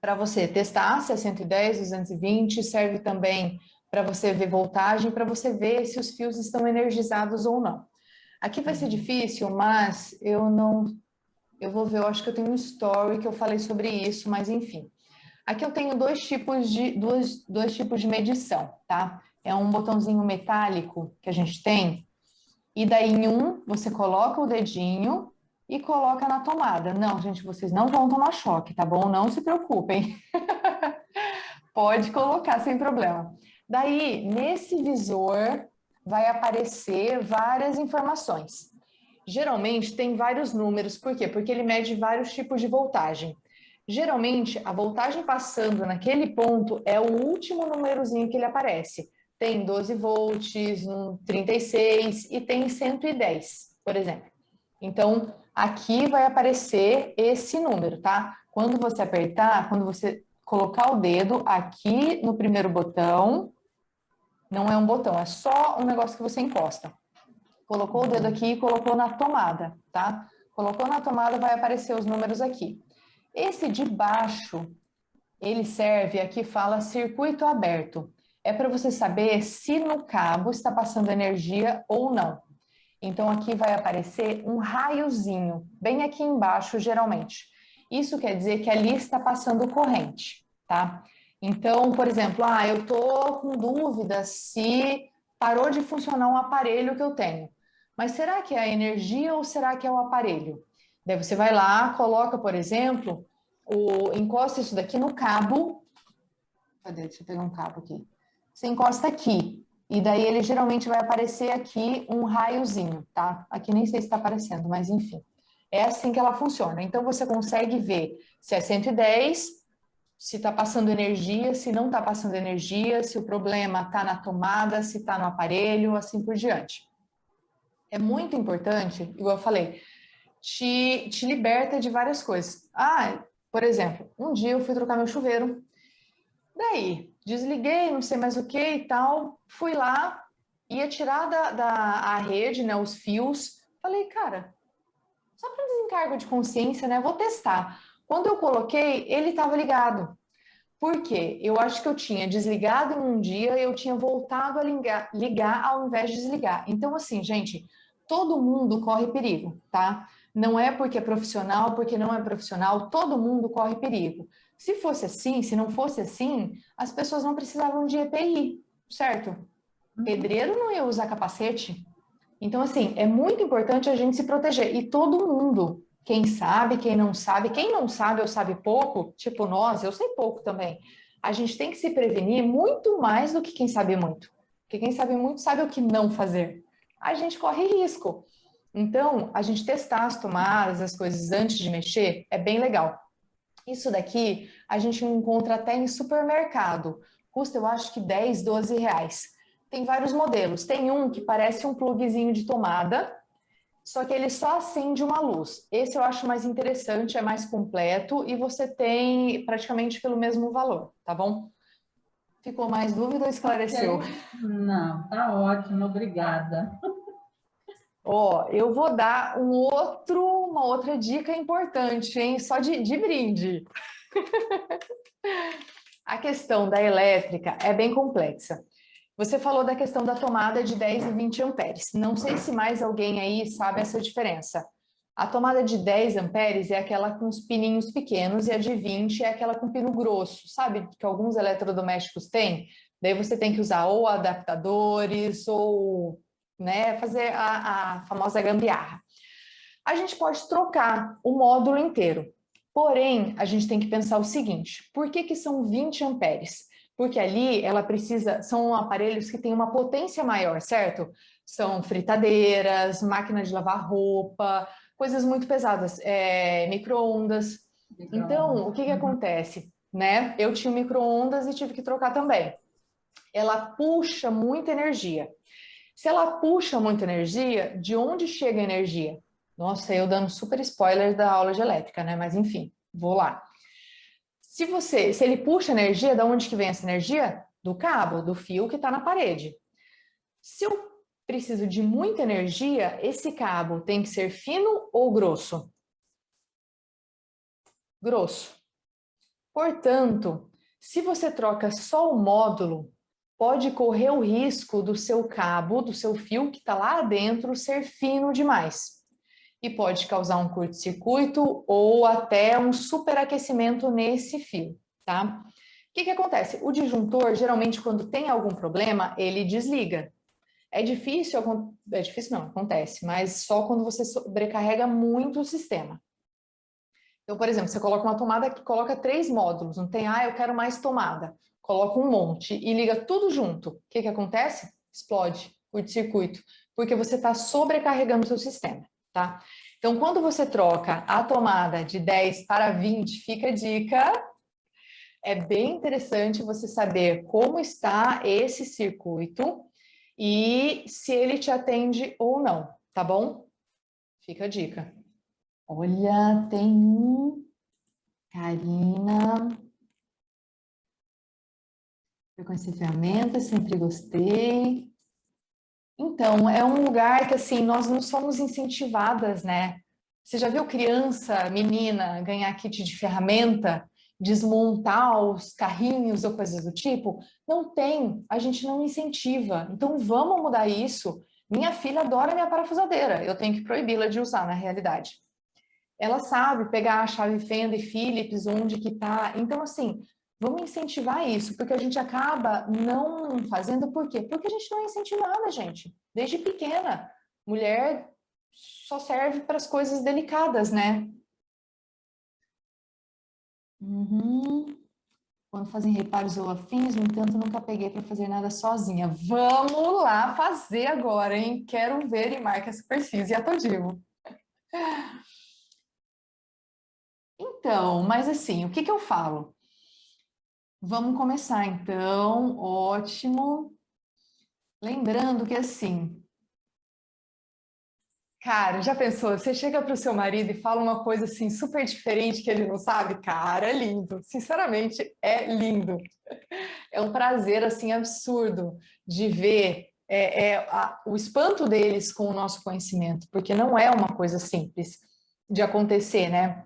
para você testar se é 110, 220, serve também para você ver voltagem, para você ver se os fios estão energizados ou não. Aqui vai ser difícil, mas eu vou ver, eu acho que eu tenho um story que eu falei sobre isso, mas enfim. Aqui eu tenho dois tipos de medição, tá? É um botãozinho metálico que a gente tem, e daí em um você coloca o dedinho e coloca na tomada. Não, gente, vocês não vão tomar choque, tá bom? Não se preocupem. Pode colocar sem problema. Daí, nesse visor, vai aparecer várias informações. Geralmente tem vários números, por quê? Porque ele mede vários tipos de voltagem. Geralmente, a voltagem passando naquele ponto é o último númerozinho que ele aparece. Tem 12 volts, 36 e tem 110, por exemplo. Então, aqui vai aparecer esse número, tá? Quando você apertar, quando você colocar o dedo aqui no primeiro botão, não é um botão, é só um negócio que você encosta. Colocou o dedo aqui e colocou na tomada, tá? Colocou na tomada, vai aparecer os números aqui. Esse de baixo, ele serve, aqui fala circuito aberto. É para você saber se no cabo está passando energia ou não. Então, aqui vai aparecer um raiozinho, bem aqui embaixo, geralmente. Isso quer dizer que ali está passando corrente, tá? Então, por exemplo, eu tô com dúvida se parou de funcionar um aparelho que eu tenho. Mas será que é a energia ou será que é o aparelho? Daí você vai lá, coloca, por exemplo, encosta isso daqui no cabo. Cadê? Deixa eu pegar um cabo aqui. Você encosta aqui. E daí ele geralmente vai aparecer aqui um raiozinho, tá? Aqui nem sei se está aparecendo, mas enfim. É assim que ela funciona. Então você consegue ver se é 110, se está passando energia, se não está passando energia, se o problema está na tomada, se está no aparelho, assim por diante. É muito importante, igual eu falei, te liberta de várias coisas. Ah, por exemplo, um dia eu fui trocar meu chuveiro, daí desliguei, não sei mais o que e tal, fui lá, ia tirar a rede, né, os fios, falei, cara, só para desencargo de consciência, né, vou testar. Quando eu coloquei, ele estava ligado. Por quê? Eu acho que eu tinha desligado em um dia e eu tinha voltado a ligar ao invés de desligar. Então, assim, gente, todo mundo corre perigo, tá? Não é porque é profissional, porque não é profissional, todo mundo corre perigo. Se fosse assim, se não fosse assim, as pessoas não precisavam de EPI, certo? Pedreiro não ia usar capacete. Então, assim, é muito importante a gente se proteger. E todo mundo, quem sabe, quem não sabe ou sabe pouco, tipo nós, eu sei pouco também. A gente tem que se prevenir muito mais do que quem sabe muito. Porque quem sabe muito sabe o que não fazer. A gente corre risco. Então, a gente testar as tomadas, as coisas antes de mexer, é bem legal. Isso daqui a gente encontra até em supermercado. Custa, eu acho que 10, 12 reais. Tem vários modelos. Tem um que parece um pluguezinho de tomada, só que ele só acende uma luz. Esse eu acho mais interessante, é mais completo e você tem praticamente pelo mesmo valor, tá bom? Ficou mais dúvida ou esclareceu? Não, tá ótimo, obrigada. Ó, eu vou dar uma outra dica importante, hein? Só de brinde. A questão da elétrica é bem complexa. Você falou da questão da tomada de 10 e 20 amperes. Não sei se mais alguém aí sabe essa diferença. A tomada de 10 amperes é aquela com os pininhos pequenos e a de 20 é aquela com pino grosso. Sabe que alguns eletrodomésticos têm? Daí você tem que usar ou adaptadores ou, né, fazer a famosa gambiarra. A gente pode trocar o módulo inteiro. Porém, a gente tem que pensar o seguinte: por que são 20 amperes? Porque ali ela precisa, são aparelhos que têm uma potência maior, certo? São fritadeiras, máquina de lavar roupa, coisas muito pesadas, micro-ondas. Então, o que acontece? Né? Eu tinha um micro-ondas e tive que trocar também. Ela puxa muita energia. Se ela puxa muita energia, de onde chega a energia? Nossa, eu dando super spoiler da aula de elétrica, né? Mas enfim, vou lá. Se ele puxa energia, da onde que vem essa energia? Do cabo, do fio que está na parede. Se eu preciso de muita energia, esse cabo tem que ser fino ou grosso? Grosso. Portanto, se você troca só o módulo, pode correr o risco do seu cabo, do seu fio que está lá dentro, ser fino demais. E pode causar um curto-circuito ou até um superaquecimento nesse fio, tá? O que acontece? O disjuntor, geralmente, quando tem algum problema, ele desliga. É difícil não, acontece, mas só quando você sobrecarrega muito o sistema. Então, por exemplo, você coloca uma tomada que coloca 3 módulos, não tem, eu quero mais tomada. Coloca um monte e liga tudo junto. O que acontece? Explode, curto-circuito, porque você está sobrecarregando o seu sistema, tá? Então, quando você troca a tomada de 10 para 20, fica a dica, é bem interessante você saber como está esse circuito e se ele te atende ou não, tá bom? Fica a dica. Olha, tem um... Karina. Eu conheci ferramentas, sempre gostei. Então, é um lugar que, assim, nós não somos incentivadas, né? Você já viu criança, menina, ganhar kit de ferramenta, desmontar os carrinhos ou coisas do tipo? Não tem, a gente não incentiva. Então, vamos mudar isso. Minha filha adora minha parafusadeira, eu tenho que proibi-la de usar, na realidade. Ela sabe pegar a chave Fender e Phillips, onde que tá. Então, assim, vamos incentivar isso, porque a gente acaba não fazendo, por quê? Porque a gente não é incentivada, gente. Desde pequena. Mulher só serve para as coisas delicadas, né? Quando fazem reparos ou afins, no entanto, nunca peguei para fazer nada sozinha. Vamos lá fazer agora, hein? Quero ver e marca Supercise e a Todimo. Então, mas assim, o que eu falo? Vamos começar, então. Ótimo. Lembrando que, assim, cara, já pensou? Você chega para o seu marido e fala uma coisa, assim, super diferente que ele não sabe? Cara, é lindo. Sinceramente, é lindo. É um prazer, assim, absurdo de ver o espanto deles com o nosso conhecimento, porque não é uma coisa simples de acontecer, né?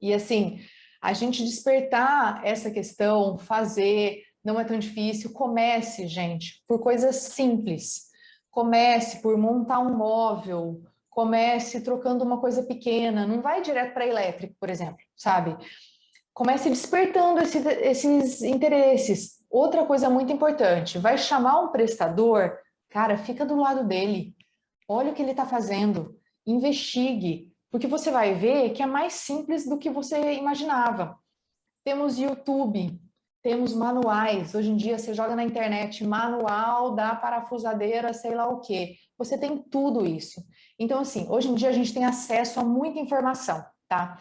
E assim, a gente despertar essa questão, fazer, não é tão difícil. Comece, gente, por coisas simples. Comece por montar um móvel, comece trocando uma coisa pequena, não vai direto para elétrico, por exemplo, sabe? Comece despertando esses interesses. Outra coisa muito importante, vai chamar um prestador, cara, fica do lado dele. Olha o que ele está fazendo, investigue, porque você vai ver que é mais simples do que você imaginava. Temos YouTube, temos manuais. Hoje em dia você joga na internet manual da parafusadeira, sei lá o quê. Você tem tudo isso. Então, assim, hoje em dia a gente tem acesso a muita informação, tá?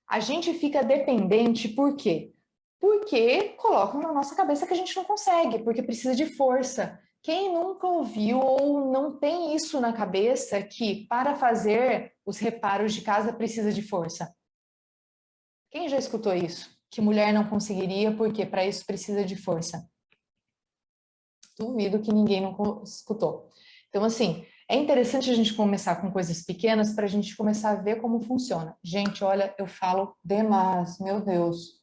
A gente fica dependente por quê? Porque colocam na nossa cabeça que a gente não consegue, porque precisa de força. Quem nunca ouviu ou não tem isso na cabeça que para fazer os reparos de casa precisa de força? Quem já escutou isso? Que mulher não conseguiria porque para isso precisa de força. Duvido que ninguém não escutou. Então, assim, é interessante a gente começar com coisas pequenas para a gente começar a ver como funciona. Gente, olha, eu falo demais, meu Deus.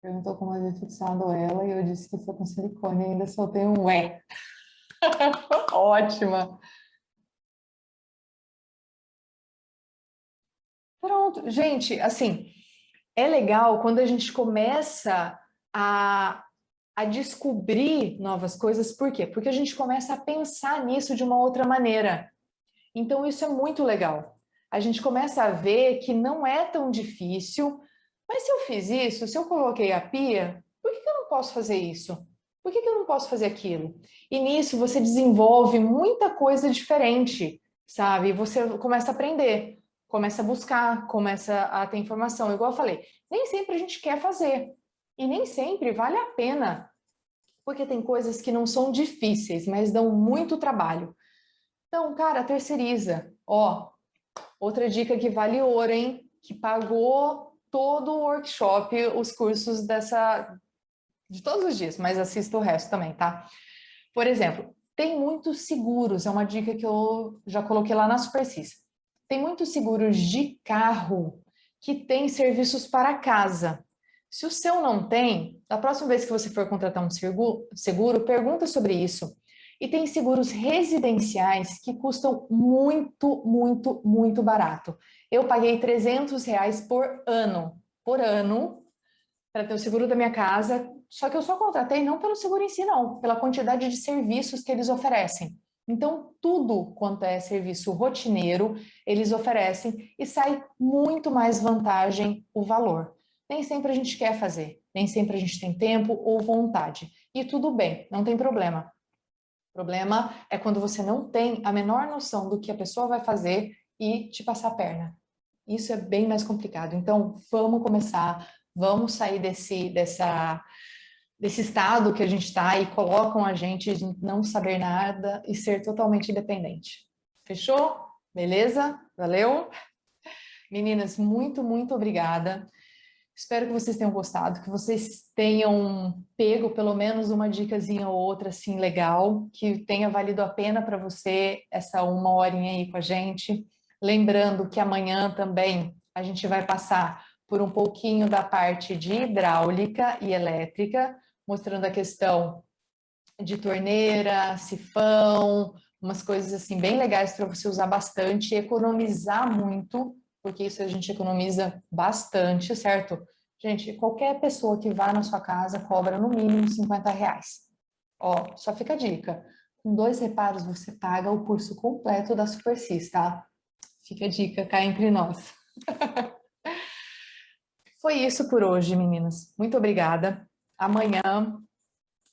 Perguntou como havia fixado ela e eu disse que foi com silicone e ainda soltei um ué. Ótima. Pronto, gente, assim, é legal quando a gente começa a, a descobrir novas coisas, por quê? Porque a gente começa a pensar nisso de uma outra maneira. Então, isso é muito legal. A gente começa a ver que não é tão difícil, mas se eu fiz isso, se eu coloquei a pia, por que eu não posso fazer isso? Por que eu não posso fazer aquilo? E nisso você desenvolve muita coisa diferente, sabe? Você começa a aprender, começa a buscar, começa a ter informação. Igual eu falei, nem sempre a gente quer fazer. E nem sempre vale a pena, porque tem coisas que não são difíceis, mas dão muito trabalho. Então, cara, terceiriza. Ó, outra dica que vale ouro, hein? Que pagou todo o workshop, os cursos de todos os dias, mas assista o resto também, tá? Por exemplo, tem muitos seguros, é uma dica que eu já coloquei lá na Supercis. Tem muitos seguros de carro que têm serviços para casa. Se o seu não tem, da próxima vez que você for contratar um seguro, pergunta sobre isso. E tem seguros residenciais que custam muito, muito, muito barato. Eu paguei R$ 300 por ano, para ter o seguro da minha casa, só que eu só contratei não pelo seguro em si, não, pela quantidade de serviços que eles oferecem. Então, tudo quanto é serviço rotineiro, eles oferecem e sai muito mais vantagem o valor. Nem sempre a gente quer fazer, nem sempre a gente tem tempo ou vontade. E tudo bem, não tem problema. O problema é quando você não tem a menor noção do que a pessoa vai fazer e te passar a perna. Isso é bem mais complicado. Então, vamos começar, vamos sair desse estado que a gente está e colocam a gente de não saber nada e ser totalmente independente. Fechou? Beleza? Valeu? Meninas, muito, muito obrigada. Espero que vocês tenham gostado, que vocês tenham pego pelo menos uma dicasinha ou outra assim legal, que tenha valido a pena para você essa uma horinha aí com a gente. Lembrando que amanhã também a gente vai passar por um pouquinho da parte de hidráulica e elétrica, mostrando a questão de torneira, sifão, umas coisas assim bem legais para você usar bastante e economizar muito, porque isso a gente economiza bastante, certo? Gente, qualquer pessoa que vá na sua casa cobra no mínimo R$ 50. Ó, só fica a dica. Com 2 reparos você paga o curso completo da Supercis, tá? Fica a dica, cá entre nós. Foi isso por hoje, meninas. Muito obrigada. Amanhã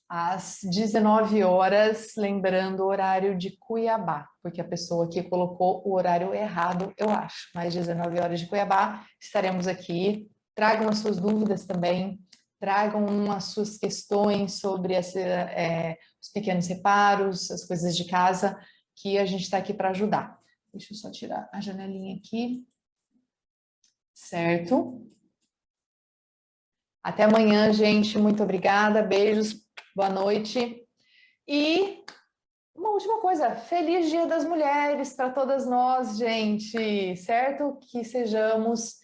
às 19 horas, lembrando o horário de Cuiabá, porque a pessoa aqui colocou o horário errado, eu acho. Mas 19 horas de Cuiabá, estaremos aqui. Tragam as suas dúvidas também. tragam as suas questões sobre os pequenos reparos, as coisas de casa, que a gente está aqui para ajudar. Deixa eu só tirar a janelinha aqui. Certo? Até amanhã, gente. Muito obrigada. Beijos. Boa noite. E uma última coisa. Feliz Dia das Mulheres para todas nós, gente. Certo? Que sejamos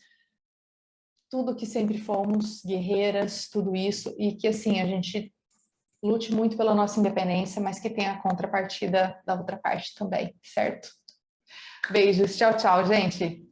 tudo que sempre fomos, guerreiras, tudo isso. E que, assim, a gente lute muito pela nossa independência, mas que tenha a contrapartida da outra parte também. Certo? Beijos. Tchau, tchau, gente.